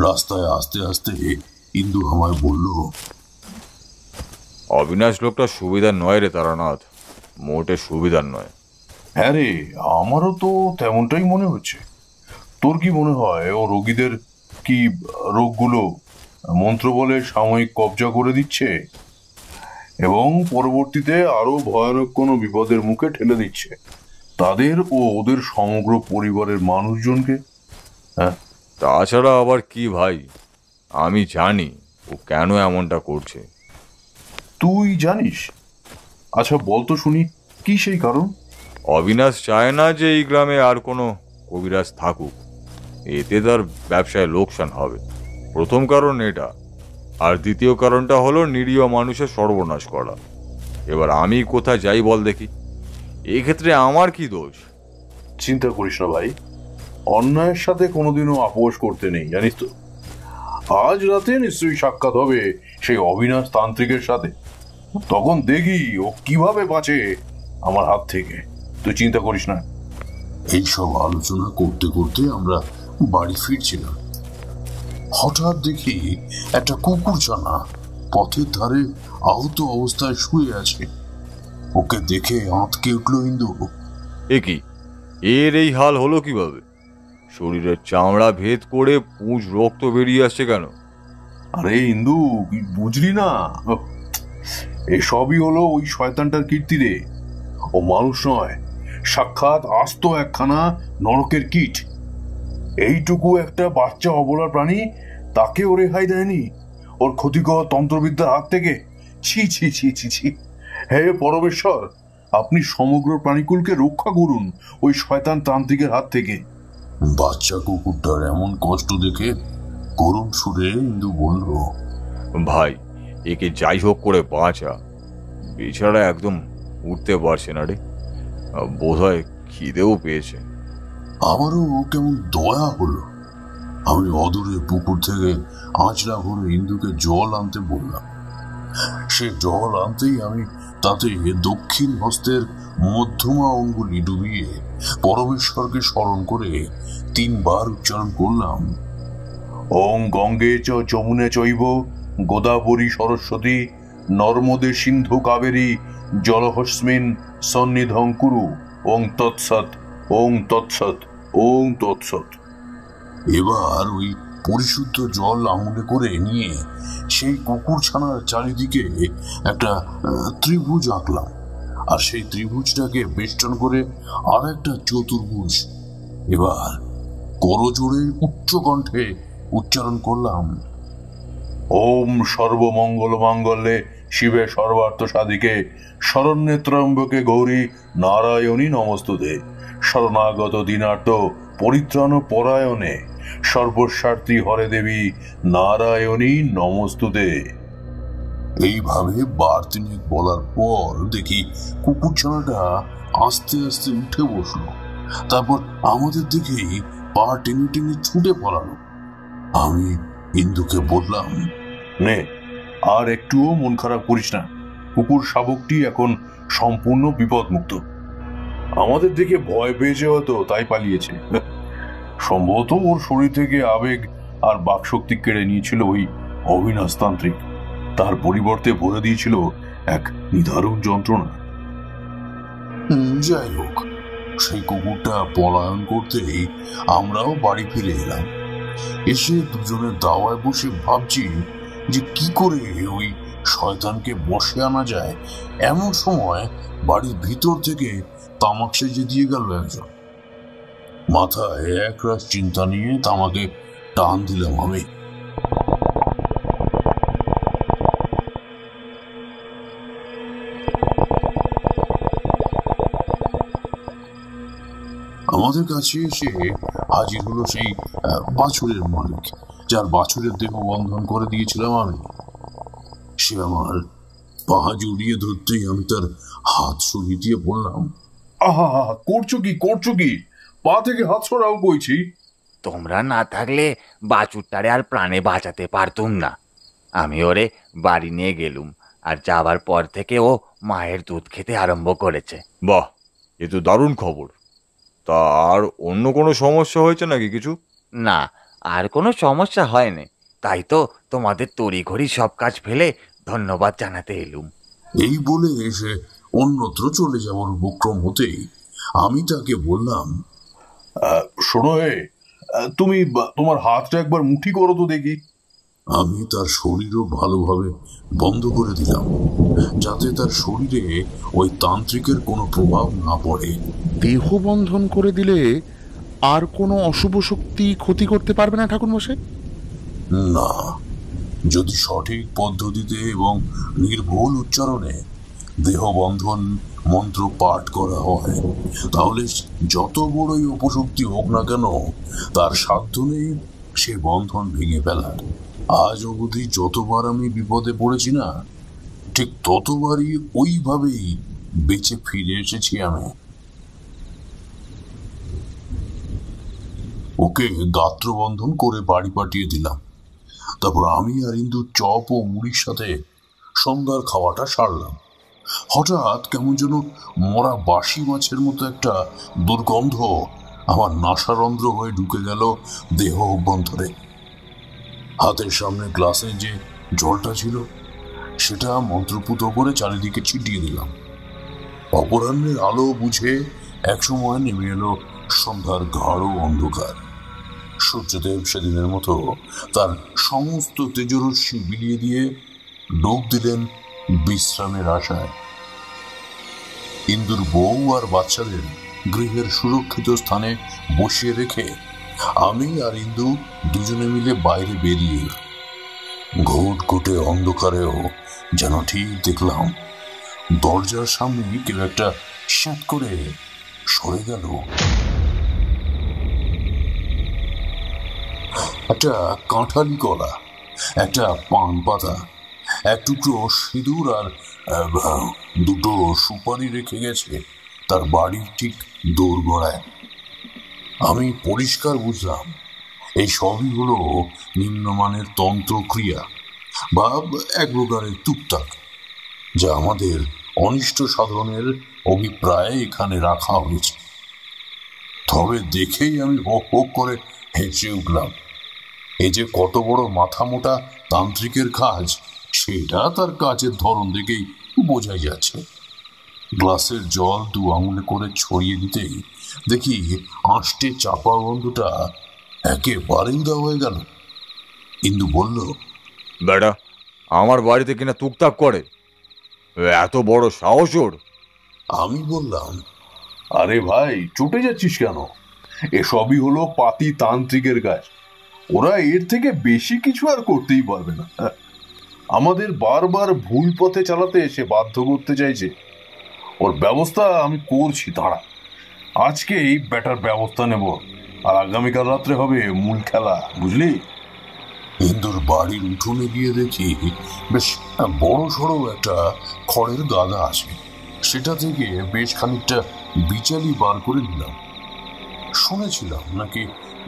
রাস্তায় আস্তে আস্তে ইন্দু আমায় বলল, অবিনাশ লোকটা সুবিধার নয় রে তারানাথ, মোটে সুবিধার নয়। হ্যাঁ রে, আমারও তো তেমনটাই মনে হচ্ছে। তোর কি মনে হয় ও রোগীদের কি রোগগুলো মন্ত্র বলে সাময়িক কবজা করে দিচ্ছে এবং পরবর্তীতে আরো ভয়ানক কোনো বিপদের মুখে ঠেলে দিচ্ছে তাদের ও ওদের সমগ্র পরিবারের মানুষজনকে? হ্যাঁ, তাছাড়া আবার কি ভাই, আমি জানি ও কেন এমনটা করছে। তুই জানিস? আচ্ছা বলতো শুনি, কি সেই কারণ? অবিনাশ চায় না যে এই গ্রামে আর কোনো কবিরাজ থাকুক, এতে তার ব্যবসায় লোকসান হবে। প্রথম কারণ এটা, আর দ্বিতীয় কারণটা হলো নিরীহ মানুষের সর্বনাশ করা। এবার আমি কোথায় যাই বল দেখি, এক্ষেত্রে আমার কি দোষ? চিন্তা করিস না ভাই, অন্যায়ের সাথে কোনোদিনও আপোষ করতে নেই, জানিস তো। আজ রাতে নিশ্চয়ই সাক্ষাৎ হবে সেই অবিনাশ তান্ত্রিকের সাথে, তখন দেখি ও কিভাবে বাঁচে আমার হাত থেকে। তুই চিন্তা করিস না। এইসব আলোচনা করতে করতে আমরা বাড়ি ফিরছিলাম। হঠাৎ দেখি একটা কুকুরছানা পথের ধারে আহত অবস্থায় শুয়ে আছে। ওকে দেখে আঁতকে উঠল ইন্দু। এ কি, এর এই হাল হলো কিভাবে? শরীরের চামড়া ভেদ করে পুঁজ রক্ত বেরিয়ে আসছে কেন? আরে ইন্দু, বুঝলি না, এসবই হলো ওই শয়তানটার কীর্তি রে। ও মানুষ নয়, সাক্ষাৎ আস্ত একখানা নরকের কীট। এইটুকু একটা বাচ্চা অবলা প্রাণী, তাকে ও রেহাই দেয়নি ওর ক্ষতিকর তন্ত্রবিদ্যার হাত থেকে। ছি ছি ছি ছি ছি। হে পরমেশ্বর, আপনি সমগ্র প্রাণীকুলকে রক্ষা করুন ওই শয়তান তান্ত্রিকের হাত থেকে। বাচ্চা কুকুরটার এমন কষ্ট দেখে করুণ সুরে ইন্দু বলল, ভাই একে যাই হোক করে বাঁচা, বেচারা একদম উঠতে পারছে না রে, বোধহয় খিদেও পেয়েছে। আমারও কেমন দয়া হলো। আমি অদূরে পুকুর থেকে আঁচড়া ভরে ইন্দুকে জল আনতে বললাম। সে জল আনতেই আমি তাতে দক্ষিণ হস্তের মধ্যমা অঙ্গুলি ডুবিয়ে পরমেশ্বরকে স্মরণ করে 3 বার উচ্চারণ করলাম, ওং গঙ্গে চ যমুনে চৈব গোদাবরী সরস্বতী নর্মদে সিন্ধু কাবেরী জলহস্মিন সন্নিধং কুরু ওং তৎসৎ ওং তৎসৎ ওং তৎসৎ। এবার ওই পরিশুদ্ধ জল আঙুলে করে নিয়ে সেই কুকুরছানার চারিদিকে একটা ত্রিভুজ আঁকলাম, আর সেই ত্রিভুজটাকে বেষ্টন করে আর একটা চতুর্ভুজ। এবার করজোড়ে উচ্চ কণ্ঠে উচ্চারণ করলাম, ওম সর্বমঙ্গল মাঙ্গল্যে শিবে সর্বার্থ সাধিকে শরণ্যে ত্রম্বকে গৌরী নারায়ণী নমস্তুতে শরণাগত দীনার্থ পরিত্রাণ পরায়ণে সর্বস্বার্থী হরে দেবী নারায়ণী নমস্তুতে। এইভাবে 2-3 বলার পর দেখি কুকুরছানাটা আস্তে আস্তে উঠে বসলো। তারপর আমাদের দিকেই পা টেনে টেনে ছুটে পড়ালো। আমি ইন্দুকে বললাম, নে, আর একটুও মন খারাপ করিস না, কুকুর শাবকটি এখন সম্পূর্ণ বিপদমুক্ত। আমাদের দিকে ভয় পেয়েছে হয়তো, তাই পালিয়েছে। সম্ভবত ওর শরীর থেকে আবেগ আর বাকশক্তি কেড়ে নিয়েছিল ওই অবিনাশতান্ত্রিক। তার পরিবর্তে ভরে দিয়েছিল এক নিদারুণ যন্ত্রণা। যাই হোক, সেই কুকুরটা পলায়ন করতেই আমরাও বাড়ি ফিরে এলাম। এসে দুজনের দাওয়ায় বসে ভাবছি যে কি করে ওই শয়তানকে বশে আনা যায়। এমন সময় বাড়ির ভিতর থেকে তামাক সেজে দিয়ে গেল একজন। মাথায় একরাশ চিন্তা নিয়ে তামাকে টান দিলাম আমি। আমাদের কাছে এসে হাজির হলো সেই বাছুরের মালিক, যার বাছুরের দেহ বন্ধন করে দিয়েছিলাম আমি। সে আমার পা জড়িয়ে ধরতেই আমি তার হাত সরিয়ে দিয়ে বললাম, আহা, করছো কি? পা থেকে হাত সরাও কইছি। তোমরা না থাকলে বাছুরটারে আর প্রাণে বাঁচাতে পারতুম না। আমি ওরে বাড়ি নিয়ে গেলুম, আর যাবার পর থেকে ও মায়ের দুধ খেতে আরম্ভ করেছে। বাহ, এ তো দারুণ খবর। তা আর অন্য কোনো সমস্যা হয়েছে নাকি কিছু? না, আর কোনো সমস্যা হয়নি। তাই তো তোমাদের তড়িঘড়ি সব কাজ ফেলে ধন্যবাদ জানাতে এলুম। এই বলে এসে অন্যত্র চলে যাওয়ার উপক্রম হতেই আমি তাকে বললাম, শোনো, তুমি তোমার হাতটা একবার মুঠি করো তো দেখি। আমি তার শরীরও ভালোভাবে বন্ধ করে দিলাম, যাতে তার শরীরে ওই তান্ত্রিকের কোনো প্রভাব না পড়ে। দেহ বন্ধন করে দিলে আর কোনো অশুভ শক্তি ক্ষতি করতে পারবে না ঠাকুরমশাই? না, যদি সঠিক পদ্ধতিতে এবং নির্ভুল উচ্চারণে দেহবন্ধন মন্ত্র পাঠ করা হয়, তাহলে যত বড়ই অপশক্তি হোক না কেন, তার সাধ্য নেই সে বন্ধন ভেঙে ফেলার। আজ অবধি যতবার আমি বিপদে পড়েছি না, ঠিক ততবারই ওইভাবেই বেঁচে ফিরে এসেছি আমি। ওকে গাত্রবন্ধন করে বাড়ি পাঠিয়ে দিলাম। তারপর আমি আর ইন্দু চপ ও মুড়ির সাথে সন্ধ্যার খাওয়াটা সারলাম। হঠাৎ কেমন যেন মরা বাসি মাছের মতো একটা দুর্গন্ধ আমার নাসারন্ধ্র হয়ে ঢুকে গেল দেহ অভ্যন্তরে। হাতের সামনে গ্লাসে যে জলটা ছিল, সেটা মন্ত্রপুত করে চারিদিকে ছিটিয়ে দিলাম। অপরাহ্নের আলো বুঝে একসময় নেমে এলো সন্ধ্যার গাঢ় অন্ধকার। সূর্যদেব সেদিনের মতো তার সমস্ত তেজরশ্মি বিলিয়ে দিয়ে ডুব দিলেন বিশ্রামের আশায়। ইন্দুর বউ আর বাচ্চাদের গৃহের সুরক্ষিত স্থানে বসিয়ে রেখে আমি আর ইন্দু দুজনে মিলে বাইরে বেরিয়ে এলাম। ঘুটঘুটে অন্ধকারেও যেন ঠিক দেখলাম দরজার সামনে কেউ একটা শ্যাঁত করে সরে গেল। একটা কাঁঠালি কলা, একটা পান পাতা, এক টুকরো সিঁদুর আর দুটো সুপারি রেখে গেছে তার বাড়ির ঠিক দোরগোড়ায়। আমি পরিষ্কার বুঝলাম এই সবই হলো নিম্নমানের তন্ত্রক্রিয়া বা এক প্রকারের টুকটাক, যা আমাদের অনিষ্ট সাধনের অভিপ্রায়ে এখানে রাখা হয়েছে। তবে দেখেই আমি হোক হোক করে হেসে উঠলাম। এই যে কত বড় মাথা মোটা তান্ত্রিকের কাজ, সেটা তার কাজের ধরন দেখেই বোঝাই যাচ্ছে। গ্লাসের জল 2 আঙুলে করে ছড়িয়ে দিতেই দেখি আঁশটে চাপা গন্ধটা একেবারে উধাও হয়ে গেল। ইন্দু বলল, বেটা, আমার বাড়িতে কিনা টুকটাক করে, এত বড় সাহস ওর? আমি বললাম, আরে ভাই, চটে যাচ্ছিস কেন? এসবই হলো পাতি তান্ত্রিকের কাজ। ওরা এর থেকে বেশি কিছু আর করতেই পারবে না। আমাদের বারবার ভুল পথে চালাতে এসে বাধ্য করতে চাইছে। ওর ব্যবস্থা আমি করছি, দাঁড়া। আজকে এই ব্যাটার ব্যবস্থা নেব, আর আগামীকাল রাত্রে হবে মূল খেলা, বুঝলি? ইন্দুর বাড়ির উঠোনে গিয়ে দেখি বেশ বড় সড়ো একটা খড়ের গাদা আছে। সেটা থেকে বেশ খানিকটা বিচালি বার করে নিলাম। শুনেছিলাম নাকি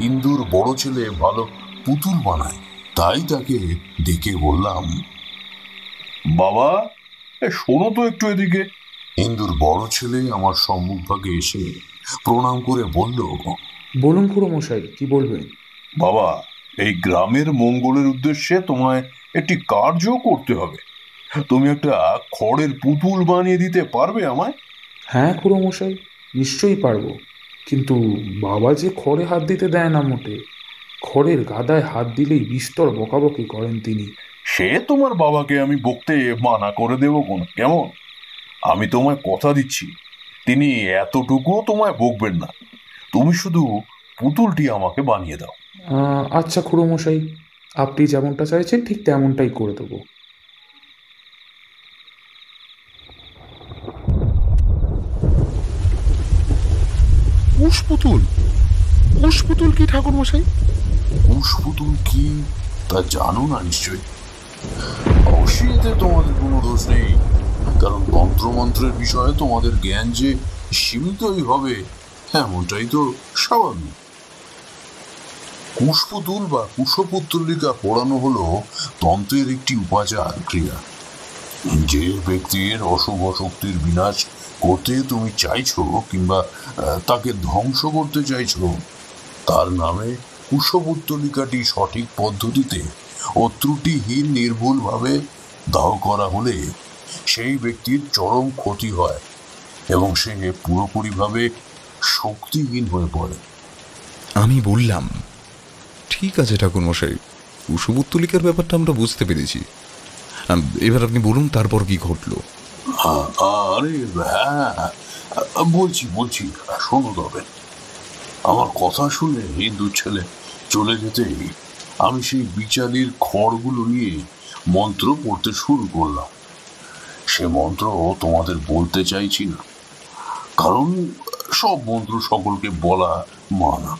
ইন্দুর বড় ছেলে ভালো পুতুল বানায়, তাই তাকে ডেকে বললাম, বাবা, শোনো তো একটু এদিকে। ইন্দুর বড় ছেলে আমার সম্মুখ ভাগে এসে প্রণাম করে বলল, বলুন খুড়োমশাই, কি বলবেন? বাবা, এই গ্রামের মঙ্গলের উদ্দেশ্যে তোমায় একটি কার্য করতে হবে। তুমি একটা খড়ের পুতুল বানিয়ে দিতে পারবে আমায়? হ্যাঁ খুড়োমশাই, নিশ্চয়ই পারবো, কিন্তু বাবা যে খড়ে হাত দিতে দেয় না মোটে। খড়ের গাদায় হাত দিলেই বিস্তর বকাবকি করেন তিনি। সে তোমার বাবাকে আমি বকতে মানা করে দেবো কোন, কেমন? আমি তোমায় কথা দিচ্ছি, তিনি এতটুকুও তোমায় বকবেন না। তুমি শুধু পুতুলটি আমাকে বানিয়ে দাও। আচ্ছা খুড়োমশাই, আপনি যেমনটা চাইছেন ঠিক তেমনটাই করে দেবো। কুশপুতুল? কুশপুতুল কি ঠাকুর মশাই? কুশপুতুল কি তা জানো না নিশ্চয়ই? অবশ্যই এতে তোমাদের কোনো দোষ নেই, কারণ তন্ত্রমন্ত্রের বিষয়ে তোমাদের জ্ঞান যে সীমিতই হবে এমনটাই তো স্বাভাবিক। কুশপুতুল বা কুশপুত্তলিকা পড়ানো হলো তন্ত্রের একটি উপাচার ক্রিয়া। যে ব্যক্তির অশুভ শক্তির বিনাশ করতে তুমি চাইছো কিংবা তাকে ধ্বংস করতে চাইছো, তার নামে কুশপুত্তলিকাটি সঠিক পদ্ধতিতে ও ত্রুটিহীন নির্ভুলভাবে দাহ করা হলে সেই ব্যক্তির চরম ক্ষতি হয় এবং সে পুরোপুরিভাবে শক্তিহীন হয়ে পড়ে। আমি বললাম, ঠিক আছে ঠাকুরমশাই, কুশপুত্তলিকার ব্যাপারটা আমরা বুঝতে পেরেছি। এবার আপনি বলুন তারপর কি ঘটলো। আরে হ্যাঁ, বলছি শোনো তবে। আমার কথা শুনে হিন্দু ছেলে চলে যেতেই আমি সেই বিচালির খড়গুলো নিয়ে মন্ত্র পড়তে শুরু করলাম। সে মন্ত্র তোমাদের বলতে চাইছি না, কারণ সব মন্ত্র সকলকে বলা মানা,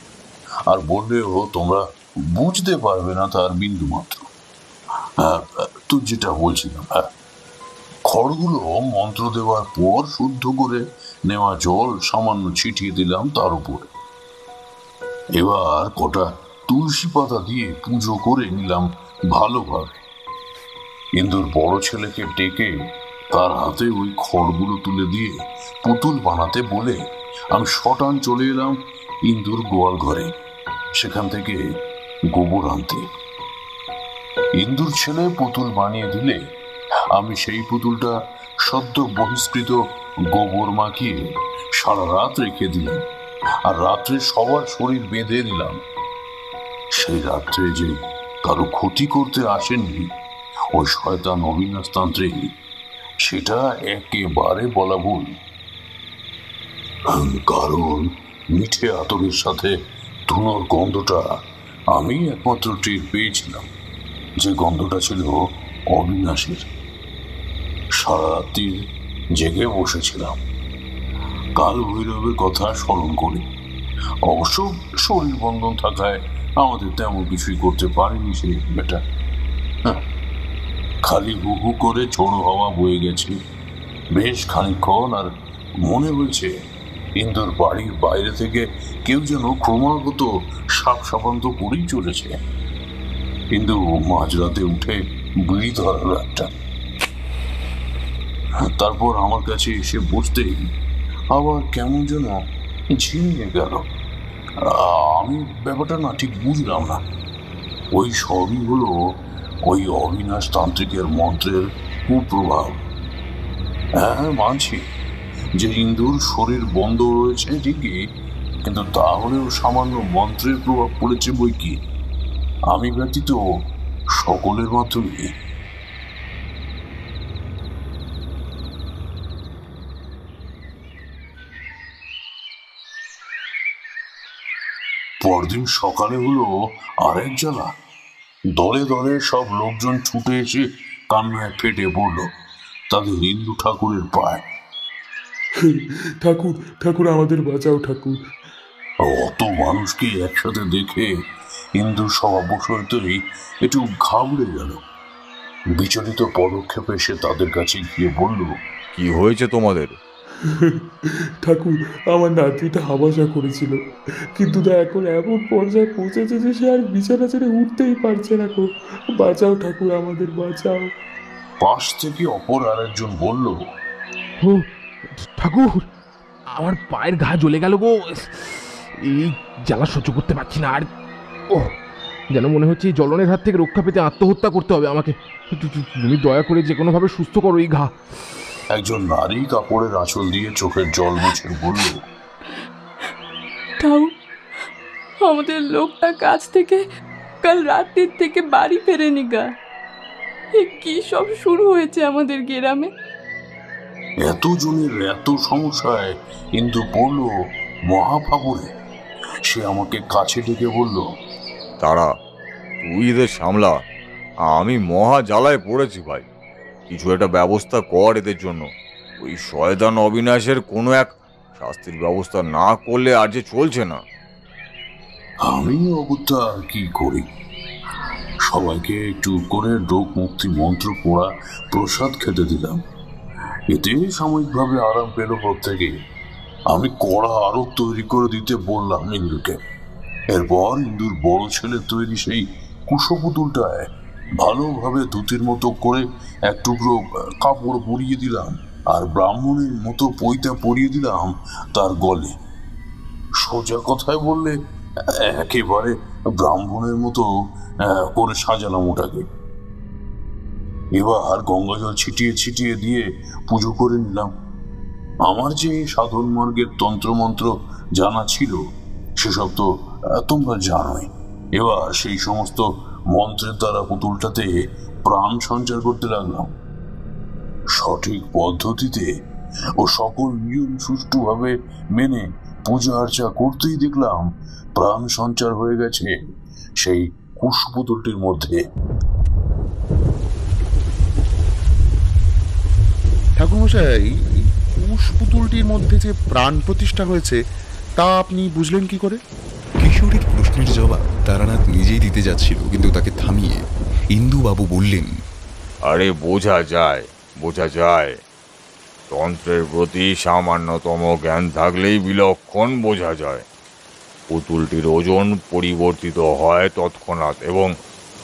আর বললেও তোমরা বুঝতে পারবে না তার বিন্দু মাত্র। তো যেটা বলছিলাম, খড়গুলো মন্ত্র দেওয়ার পর শুদ্ধ করে নেওয়া জল সামান্য ছিটিয়ে দিলাম তার উপরে। এবার কটা তুলসী পাতা দিয়ে পুজো করে নিলাম ভালোভাবে। ইন্দুর বড় ছেলেকে ডেকে তার হাতে ওই খড়গুলো তুলে দিয়ে পুতুল বানাতে বলে আমি শটান চলে এলাম ইন্দুর গোয়াল ঘরে, সেখান থেকে গোবর আনতে। ইন্দুর ছেলে পুতুল বানিয়ে দিলে আমি সেই পুতুলটা সদ্য বহিষ্কৃত গোবর মাখিয়ে সারা রাত রেখে দিলাম, আর রাত্রে সবার শরীর বেঁধে দিলাম। সেই রাত্রে যে কারো ক্ষতি করতে আসেননি ওই শয়তান অবিনাশতান্ত্রিক, সেটা একেবারে বলা ভুল। কারণ মিঠে আতরের সাথে ধুনোর গন্ধটা আমি একমাত্র টের পেয়েছিলাম, যে গন্ধটা ছিল অবিনাশের। সারা রাত্রি জেগে বসেছিলাম কাল ভৈরবের কথা স্মরণ করি। অবশ্য শরীর বন্ধন থাকায় আমাদের তেমন কিছুই করতে পারেনি সে বেটা। খালি হু হু করে ঝোড়ো হাওয়া বয়ে গেছে বেশ খানিকক্ষণ, আর মনে হয়েছে ইন্দুর বাড়ির বাইরে থেকে কেউ যেন ক্রমাগত সাপ সাপান্ত করেই চলেছে। কিন্তু মাঝরাতে উঠে বিড়ি ধরালো একটা, তারপর আমার কাছে এসে বসতেই আবার কেমন যেন ঝিমিয়ে গেল। আমি ব্যাপারটা না ঠিক বুঝলাম না। ওই সবই হলো ওই অবিনাশ তান্ত্রিকের মন্ত্রের কুপ্রভাব। হ্যাঁ, মানছি যে ইন্দুর শরীর বন্ধ রয়েছে ঠিকই, কিন্তু তাহলেও সামান্য মন্ত্রের প্রভাব পড়েছে বই কি, আমি ব্যতীত সকলের মাধ্যমে। পরদিন সকালে হলো আরেক জ্বালা। দলে দলে সব লোকজন ছুটে এসে কান্নায় ফেটে পড়ল তাদের হিন্দু ঠাকুরের পায়। ঠাকুর ঠাকুর আমাদের বাঁচাও ঠাকুর। অত মানুষকে একসাথে দেখে হিন্দুর সব অবসরতেই একটু ঘাবড়ে গেল। বিচলিত পদক্ষেপে সে তাদের কাছে গিয়ে বলল, কি হয়েছে তোমাদের? ঠাকুর, আমার নাতিটা হাবাসা করেছিল, কিন্তু তা এখন এমন পর্যায়ে পৌঁছেছে যে সে আর বিছানা ছেড়ে উঠতেই পারছে না। বাঁচাও ঠাকুর, আমাদের বাঁচাও। পাশ থেকে অপর আরেকজন বলল, ও ঠাকুর, আমার পায়ের ঘা জ্বলে গেল গো, এই জ্বালা সহ্য করতে পারছি না আর। ওহ, যেন মনে হচ্ছে এই জ্বলনের হাত থেকে রক্ষা পেতে আত্মহত্যা করতে হবে আমাকে। তুমি দয়া করে যে কোনোভাবে সুস্থ করো এই ঘা। একজন নারী কাপড়ের আঁচল দিয়ে চোখের জল মুছে বলল, তাও আমাদের লোকটা কাজ থেকে কাল রাতের থেকে বাড়ি ফেরেনি গা। কি সব শুরু হয়েছে আমাদের গ্রামে। এত জনের এত সমস্যায় ইন্দু পড়ল মহাফাবরে। সে আমাকে কাছে ডেকে বলল, তারা তুই এদের সামলা, আমি মহা জ্বালায় পড়েছি ভাই। কিছু একটা ব্যবস্থা কর এদের জন্য। ওই শয়তান অবিনাশের কোনো এক শাস্তির ব্যবস্থা না করলে আর যে চলছে না। আমি অবস্থা কি করি? সবাইকে একটু করে রোগ মুক্তি মন্ত্র পড়া প্রসাদ খেতে দিলাম। এতে সাময়িকভাবে আরাম পেল প্রত্যেকে। আমি কড়া আরো তৈরি করে দিতে বললাম ইন্দুকে। এরপর ইন্দুর বড় ছেলে তৈরি সেই কুশপুতুলটায় ভালোভাবে ধুতির মতো করে এক টুকরো কাপড় পরিয়ে দিলাম, আর ব্রাহ্মণের মতো পৈতা পরিয়ে দিলাম তার গলে। সোজা কথায় বললে একেবারে ব্রাহ্মণের মতো করে সাজালাম ওটাকে। এবার গঙ্গা জল ছিটিয়ে ছিটিয়ে দিয়ে পুজো করে নিলাম। আমার যে সাধন মার্গের তন্ত্রমন্ত্র জানা ছিল সেসব তো তোমরা জানোই। এবার সেই সমস্ত মন্ত্রের দ্বারা পুতুলটাতে প্রাণ সঞ্চার করতে লাগলাম। সঠিক পদ্ধতিতে ও সকল নিয়ম সুষ্ঠুভাবে মেনে পূজা আর্চা করতেই দেখলাম প্রাণ সঞ্চার হয়ে গেছে সেই কুশপুতুলটির মধ্যে। ঠাকুরমশাই, কুশপুতুলটির মধ্যে যে প্রাণ প্রতিষ্ঠা হয়েছে তা আপনি বুঝলেন কি করে? কিশোরীর প্রশ্নের জবাব তারানাথ নিজেই দিতে যাচ্ছিল, কিন্তু তাকে থামিয়ে ইন্দুবাবু বললেন, আরে বোঝা যায়, বোঝা যায়। তন্ত্রের প্রতি সামান্যতম জ্ঞান থাকলেই বিলক্ষণ বোঝা যায়। পুতুলটির ওজন পরিবর্তিত হয় তৎক্ষণাৎ এবং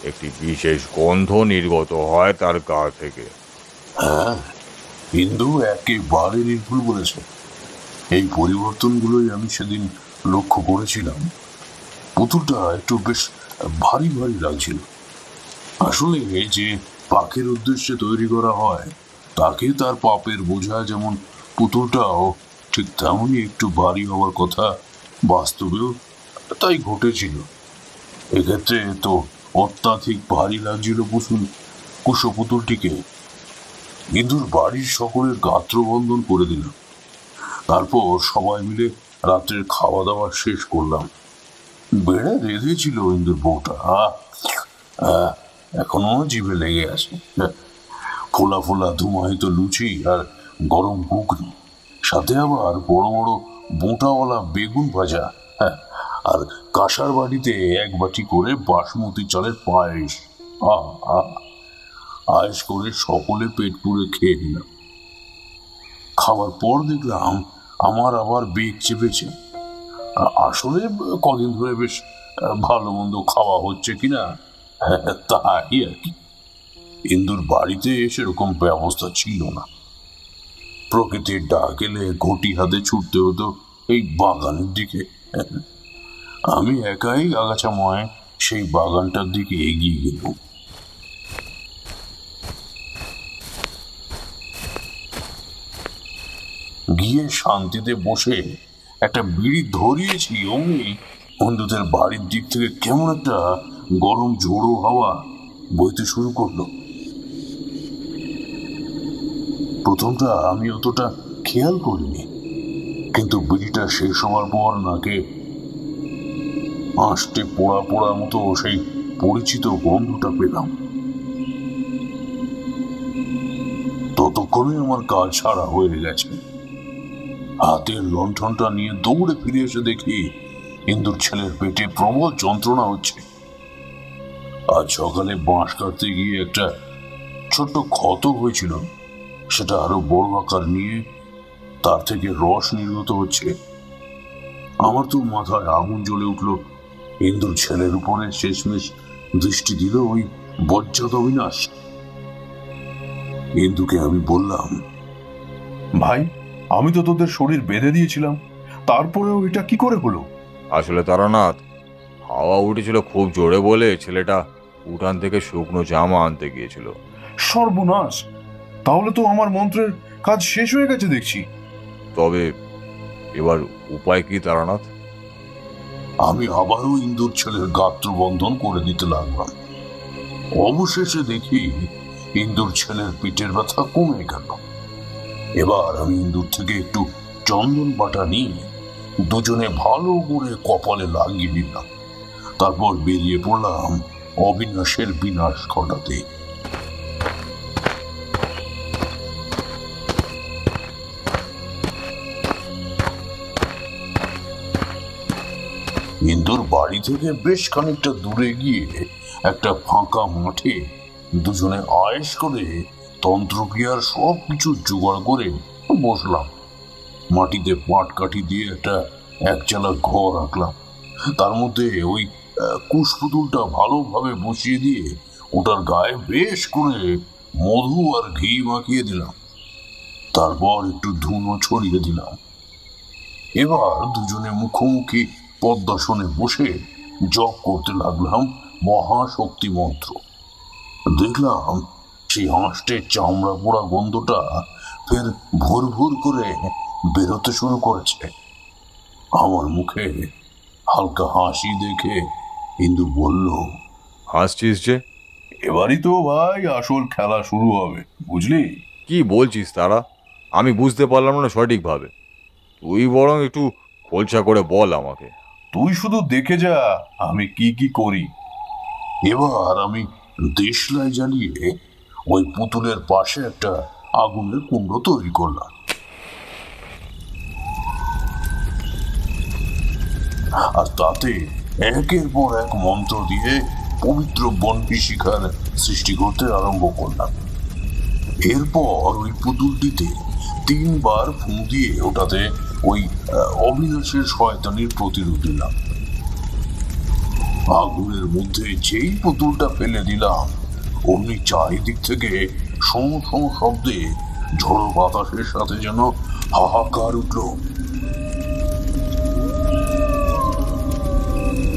একটি বিশেষ গন্ধ নির্গত হয় তার গা থেকে। হ্যাঁ, ইন্দু একেবারে নির্ভুল বলেছে। এই পরিবর্তনগুলোই আমি সেদিন লক্ষ্য করেছিলাম। পুতুলটা একটু বেশ ভারী ভারী লাগছিল। আসলে এই যে পাকের উদ্দেশ্যে তৈরি করা হয়, তাকে তার পাপের বোঝা যেমন পুতুলটাও ঠিক তেমনই একটু ভারী হওয়ার কথা বাস্তবেও তাই ঘটেছিল। এক্ষেত্রে তো অত্যাধিক ভারী লাগছিল কুশপুতুলটিকে। ইন্দুর বাড়ির সকলের গাত্রবন্ধন করে দিলাম। তারপর সবাই মিলে রাত্রের খাওয়া দাওয়া শেষ করলাম। বেড়ে রেঁধেছিল ইন্দুর বউটা, এখনো জিভে লেগে আছে। ফোলা ফোলা ধুমাহিত লুচি আর গরম ঘুগনি, সাথে আবার বড় বড় বোঁটাওয়ালা বেগুন ভাজা, আর কাঁসার বাটিতে এক বাটি করে বাসমতি চালের পায়েস। আয়েস করে সকলে পেট পুরে খেয়ে নিলাম। খাওয়ার পর দেখলাম আমার আবার বেগ চেপেছে। আসলে কদিন ধরে বেশ ভালো মন্দ খাওয়া হচ্ছে কিনা তাই আর কি। ইন্দুর বাড়িতে সেরকম ব্যবস্থা ছিল না। প্রকৃতির ডাক এলে ঘটি হাতে ছুটতে হতো এই বাগানের দিকে। আমি একাই আগাছাময় সেই বাগানটার দিকে এগিয়ে গেলাম। গিয়ে শান্তিতে বসে একটা বিড়ি ধরিয়েছি, অমনি বন্ধুদের বাড়ির দিক থেকে কেমন একটা গরম ঝোড়ো হাওয়া বইতে শুরু করলো। প্রথমটা আমি অতটা খেয়াল করিনি, কিন্তু বিড়িটা শেষ হওয়ার পর নাকে আঁশটে পোড়া পোড়া মতো সেই পরিচিত গন্ধটা পেলাম। ততক্ষণে আমার কাজ ছাড়া হয়ে গেছে। হাতের লণ্ঠনটা নিয়ে দৌড়ে ফিরে এসে দেখি ইন্দুর ছেলের পেটে প্রবল যন্ত্রণা হচ্ছে। আজ সকালে বাঁশ কাটতে গিয়ে একটা ছোট্ট ক্ষত হয়েছিল, সেটা আরো বড় আকার নিয়ে তার থেকে রস নির্গত হচ্ছে। আমার তো মাথায় আগুন জ্বলে উঠল। ইন্দুর ছেলের উপরে শেষমেশ দৃষ্টি দিল ওই বজ্জাত অবিনাশ। ইন্দুকে আমি বললাম, ভাই, আমি তো তোদের শরীর বেঁধে দিয়েছিলাম, তারপরেও এটা কি করে হলো? আসলে তারানাথ, হাওয়া উঠেছিল খুব জোরে বলে ছেলেটা উঠান থেকে শুকনো জামা আনতে গিয়েছিল। সর্বনাশ! তাহলে তো আমার মন্ত্রের কাজ শেষ হয়ে গেছে দেখছি। তবে এবার উপায় কি তারানাথ? আমি আবারও ইন্দুর ছেলের গাত্রবন্ধন করে দিতে লাগলাম। অবশেষে দেখি ইন্দুর ছেলের পিঠের ব্যথা কমে গেল। এবার আমি ইন্দুর থেকে একটু চন্দন বাটা নিয়ে দুজনে ভালো করে কপালে লাগিয়ে নিলাম। তারপর বেরিয়ে পড়লাম অবিনাশের বিনাশ ঘটাতে। ইন্দুর বাড়ি থেকে বেশ খানিকটা দূরে গিয়ে একটা ফাঁকা মাঠে দুজনে আয়েশ করে তন্ত্রক্রিয়ার সব কিছু জোগাড় করে বসলাম। মাটিতে পাটকাঠি দিয়ে একটা একচালা ঘর রাখলাম। তার মধ্যে ওই কুশপুতুলটা ভালোভাবে বসিয়ে দিয়ে ওটার গায়ে বেশ করে মধু আর ঘি মাখিয়ে দিলাম। তারপর একটু ধুনো ছড়িয়ে দিলাম। এবার দুজনে মুখোমুখি পদ্মাসনে বসে জপ করতে লাগলাম মহাশক্তি মন্ত্র। দেখলাম সেই হাঁসটের চামড়া পোড়া গন্ধটা ফের ভোর ভোর করে বেরোতে শুরু করেছে। আমার মুখে হালকা হাসি দেখে ইন্দু বলল, হাসছিস যে? এবারই তো ভাই আসল খেলা শুরু হবে, বুঝলি? কি বলছিস তারা? আমি বুঝতে পারলাম না সঠিকভাবে। তুই বরং একটু খোলসা করে বল আমাকে। তুই শুধু দেখে যা আমি কি কি করি। এবার আমি দেশলাই জ্বালিয়ে ওই পুতুলের পাশে একটা আগুনের কুণ্ড তৈরি করলাম। আর তাতে একের পর এক মন্ত্র দিয়ে পবিত্র বন্যী শিখার সৃষ্টি করতে আরম্ভ করলাম। এরপর ওই পুতুলটিতে 3 বার ফু দিয়ে ওটাতে ওই অবিনাশের শয়তানির প্রতিরূপ দিলাম। আগুনের মধ্যে যেই পুতুলটা ফেলে দিলাম, অমনি চারিদিক থেকে সম সম শব্দে ঝড়ো বাতাসের সাথে যেন হাহাকার উঠল।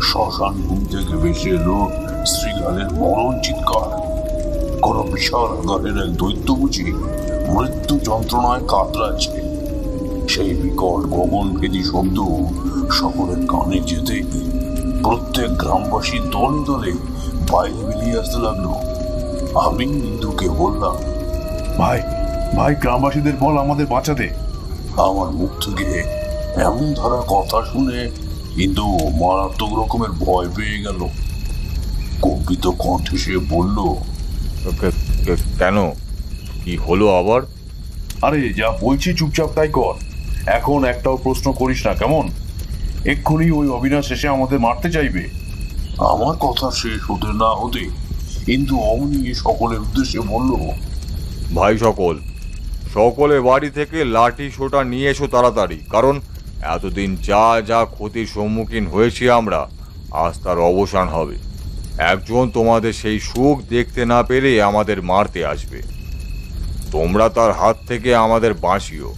শ্মশান ভূমি থেকে ভেসে এলো শ্রীগালের মরণ চিৎকার। কোন বিশাল আকারের এক দৈত্য বুঝি মৃত্যু যন্ত্রণায় কাতরাচ্ছে। সেই বিকট গগনভেদী শব্দ সকলের কানে যেতেই প্রত্যেক গ্রামবাসী দলে দলে বাইরে বেরিয়ে আসতে লাগলো। আমি ইন্দুকে বললাম, ভাই ভাই গ্রামবাসীদের বল আমাদের বাঁচাতে। আমার মুখ থেকে এমন ধারা কথা শুনে কিন্তু মারাত্মক রকমের ভয় পেয়ে গেল। কম্পিত কণ্ঠে সে বলল, কেন, কি হলো আবার? আরে যা বলছি চুপচাপ তাই কর, এখন একটাও প্রশ্ন করিস না, কেমন? এক্ষুনি ওই অবিনাশ এসে আমাদের মারতে চাইবে। আমার কথা শেষ হতে না হতে কিন্তু অমনি সকলের উদ্দেশ্যে বলল, ভাই সকলে বাড়ি থেকে লাঠি সোটা নিয়ে এসো তাড়াতাড়ি, কারণ এতদিন যা যা ক্ষতির সম্মুখীন হয়েছি আমরা, আজ তার অবসান হবে। একজন তোমাদের সেই সুখ দেখতে না পেরে আমাদের মারতে আসবে, তোমরা তার হাত থেকে আমাদের বাঁচিও।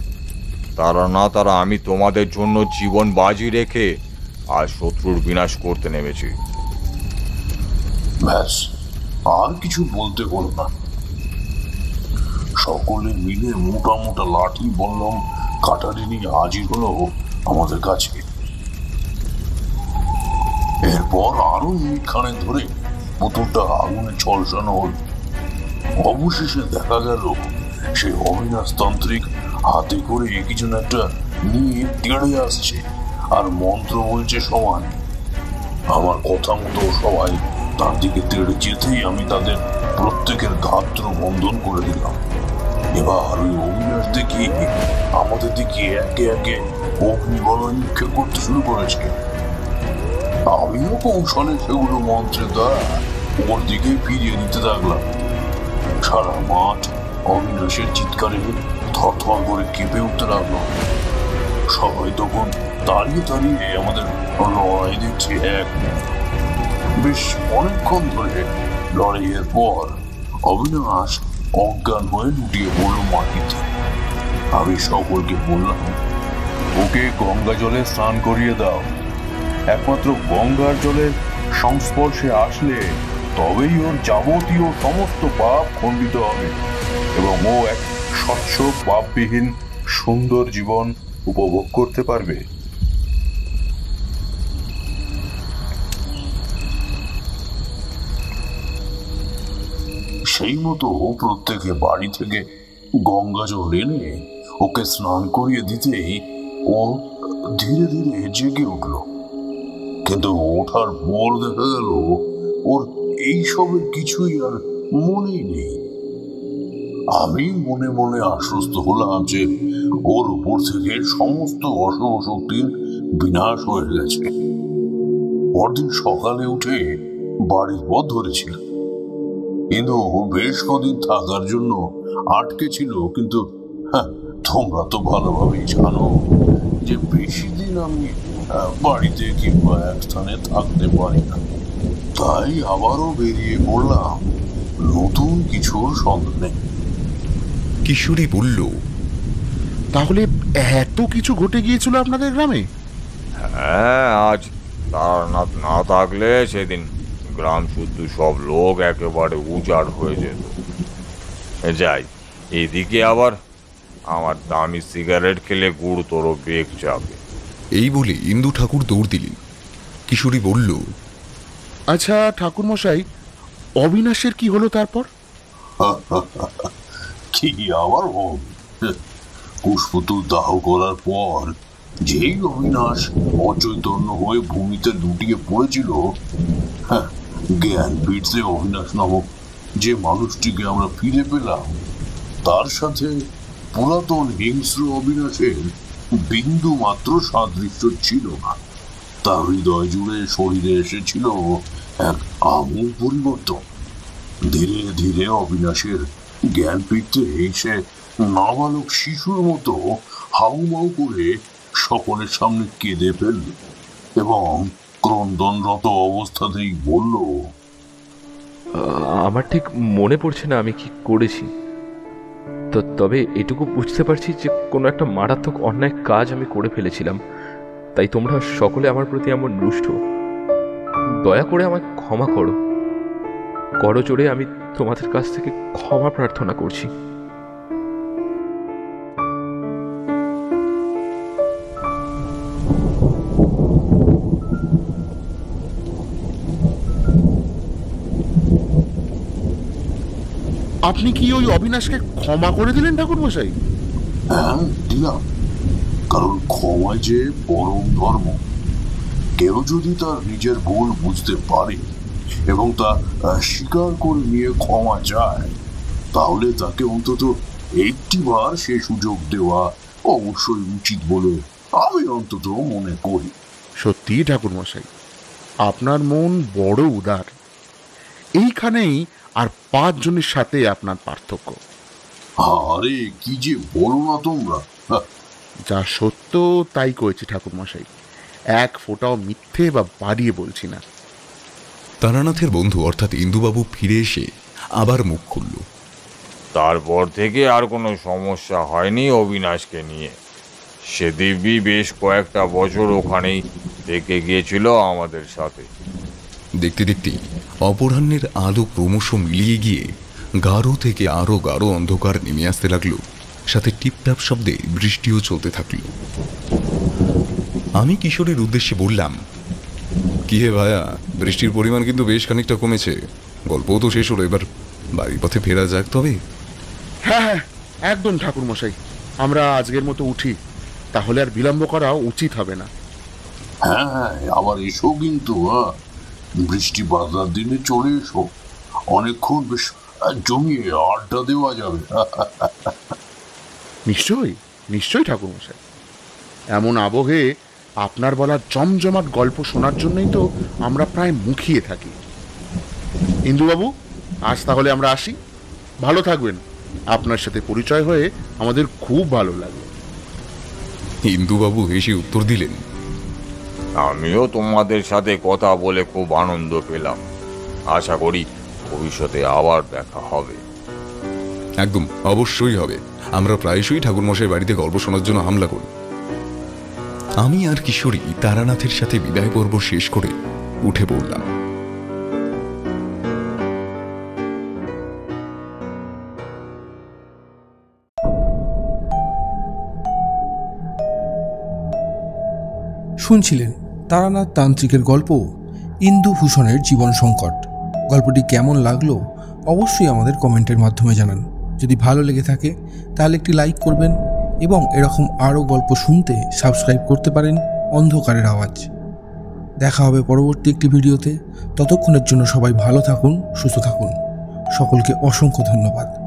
তারা আমি তোমাদের জন্য জীবন বাজি রেখে আর শত্রুর বিনাশ করতে নেমেছি। ব্যাস, আর কিছু বলতে হলো না। সকলে মিলে মোটা মোটা লাঠি বললাম কাটারি নিয়ে হাজির হলো আমাদের কাছে। এরপর আরো মিনিটখানেক ধরে পুতুলটা আগুনে ঝলসানো হল। অবশেষে দেখা গেল সেই অবিনাশ তান্ত্রিক হাতে করে কিছু একটা নিয়ে তেড়ে আসছে আর মন্ত্র বলছে সমান। আমার কথা মতো সবাই তার দিকে তেড়ে যেতেই আমি তাদের প্রত্যেকের গাত্র বন্ধন করে দিলাম। এবার ওই অবিনাশ দেখি আমাদের দিকে একে একে অগ্নিবলয় নিক্ষেপ করতে শুরু করেছে। আমিও কৌশলে সেগুলো মন্ত্রের দ্বারা ওর দিকে ফিরিয়ে দিতে থাকলাম। সারা মাঠ অবিনাশের চিৎকারে থরথর করে কেঁপে উঠতে লাগলো। সবাই তখন দাঁড়িয়ে দাঁড়িয়ে আমাদের লড়াই দেখছে এক। বেশ অনেকক্ষণ ধরে লড়াইয়ের পর অবিনাশ অজ্ঞান হয়ে লুটিয়ে পড়ল মাটিতে। আমি সকলকে বললাম, ওকে গঙ্গা জলে স্নান করিয়ে দাও। একমাত্র গঙ্গার জলের সংস্পর্শে আসলে তবেই ওর যাবতীয় সমস্ত পাপ খণ্ডিত হবে এবং ও এক স্বচ্ছ পাপবিহীন সুন্দর জীবন উপভোগ করতে পারবে। সেই মতো প্রত্যেকে বাড়ি থেকে গঙ্গা জল এনে ওকে স্নান করিয়ে দিতেই ও ধীরে ধীরে জেগে উঠল। কিন্তু ওঠার পর দেখা গেল ওর এইসবের কিছুই আর মনেই নেই। আমি মনে মনে আশ্বস্ত হলাম যে ওর উপর থেকে সমস্ত অশুভ শক্তির বিনাশ হয়ে গেছে। পরদিন সকালে উঠে বাড়ির পথ ধরেছিল, কিন্তু বেশ কদিন থাকার জন্য আটকে ছিল। কিন্তু তোমরা তো ভালোভাবেই জানো যে বেশি দিন আমি বাড়িতে কিংবা এক স্থানে থাকতে পারি না। তাই আবারও বেরিয়ে পড়লাম নতুন কিছুর সন্ধানে। কিশোরী বলল, তাহলে এত কিছু ঘটে গিয়েছিল আপনাদের গ্রামে? হ্যাঁ, আজ তারানাথ না থাকলে সেদিন গ্রাম শুদ্ধ সব লোক একেবারে উজাড় হয়ে যেত। যাই, এদিকে আবার আমার দামি সিগারেট খেলে গুরুতর বেগ যাবে। এই বলে ইন্দু ঠাকুর দৌড় দিলেন। কিশোরী বলল, আচ্ছা ঠাকুর মশাই, অবিনাশের কি হলো তারপর? কি আবার কুশপুতুল দাহ করার পর যেই অবিনাশ অচৈতন্য হয়ে ভূমিতে লুটিয়ে পড়েছিল, জ্ঞান ফিরতে অবিনাশ নামক যে মানুষটিকে আমরা ফিরে পেলাম, তার সাথে পুরাতন হিংস্র অবিনাশের বিন্দু মাত্র সাদৃশ্য ছিল না। তার হৃদয় জুড়ে শরীরে এসেছিল এক আমূল পরিবর্তন। ধীরে ধীরে অবিনাশের জ্ঞান ফিরতে সে নাবালক শিশুর মতো হাউমাউ করে সকলের সামনে কেঁদে ফেলল এবং ক্রন্দনরত অবস্থাতেই বলল, আমার ঠিক মনে পড়ছে না আমি কি করেছি, তবে এটুকু বুঝতে পারছি যে কোনো একটা মারাত্মক অন্যায় কাজ আমি করে ফেলেছিলাম। তাই তোমরা সকলে আমার প্রতি এমন রুষ্ট। দয়া করে আমায় ক্ষমা করো। করজোড়ে আমি তোমাদের কাছ থেকে ক্ষমা প্রার্থনা করছি। আপনি কি ওই অবিনাশকে ক্ষমা করে দিলেন ঠাকুর মশাই? হ্যাঁ, দিলাম। কারণ ক্ষমা যে পরম ধর্ম। কেউ যদি তার নিজের ভুল বুঝতে পারে এবং তা স্বীকার করে নিয়ে ক্ষমা চায়, তাহলে তাকে অন্তত একটিবার সে সুযোগ দেওয়া অবশ্যই উচিত বলে আমি অন্তত মনে করি। সত্যি ঠাকুর মশাই, আপনার মন বড় উদার। এইখানেই আর 5 জনের সাথে আপনার পার্থক্য। আরে কি যে বলো না তোমরা! যা সত্য তাই করেছি ঠাকুর মশাই, এক ফোঁটাও মিথ্যে বা বাড়িয়ে বলছি না। তারানাথের বন্ধু অর্থাৎ ইন্দুবাবু ফিরে এসে আবার মুখ খুলল। তারপর থেকে আর কোনো সমস্যা হয়নি অবিনাশকে নিয়ে। সে দিব্যি বেশ কয়েকটা বছর ওখানেই থেকে গিয়েছিল আমাদের সাথে। দেখতে দেখতেই অপরাহ্নের আলো ক্রমশ মিলিয়ে গিয়ে গাঢ় থেকে আরো গাঢ় অন্ধকার নেমে আসতে লাগলো। সাথে টিপটাপ শব্দে বৃষ্টিও চলতে থাকলো। আমি কিশোরের উদ্দেশ্যে বললাম, কি হে ভায়া, বৃষ্টির পরিমাণ কিন্তু বেশ খানিকটা কমেছে। গল্পও তো শেষ হলো, এবার বাড়ির পথে ফেরা যাক তবে। হ্যাঁ হ্যাঁ, একদম ঠাকুর মশাই, আমরা আজকের মতো উঠি। তাহলে আর বিলম্ব করা উচিত হবে না। হ্যাঁ হ্যাঁ, আবার এসো কিন্তু। বৃষ্টি বাদলার দিনে চলে এসো, অনেকক্ষণ বেশ জমিয়ে আড্ডা দেওয়া যাবে। নিশ্চয়ই নিশ্চয়ই ঠাকুর মশাই, এমন আবহে আপনার বলা জমজমাট গল্প শোনার জন্যই তো আমরা প্রায় মুখিয়ে থাকি। ইন্দুবাবু, আজ তাহলে আমরা আসি। ভালো থাকবেন। আপনার সাথে পরিচয় হয়ে আমাদের খুব ভালো লাগলো। ইন্দুবাবু হেসে উত্তর দিলেন, আমিও তোমাদের সাথে কথা বলে খুব আনন্দ পেলাম। আশা করি ভবিষ্যতে আবার দেখা হবে। একদম অবশ্যই হবে। আমরা প্রায়শই ঠাকুরমশাই বাড়িতে গল্প শোনার জন্য হামলা করি। আমি আর কিশোরী তারানাথের সাথে বিদায় পর্ব শেষ করে উঠে পড়লাম। শুনছিলেন তারানাথ তান্ত্রিকের গল্প ইন্দুভূষণের জীবন সংকট। গল্পটি কেমন লাগলো অবশ্যই আমাদের কমেন্টের মাধ্যমে জানান। যদি ভালো লেগে থাকে তাহলে একটি লাইক করবেন এবং এরকম আরও গল্প শুনতে সাবস্ক্রাইব করতে পারেন অন্ধকারের আওয়াজ। দেখা হবে পরবর্তী একটি ভিডিওতে। ততক্ষণের জন্য সবাই ভালো থাকুন, সুস্থ থাকুন। সকলকে অসংখ্য ধন্যবাদ।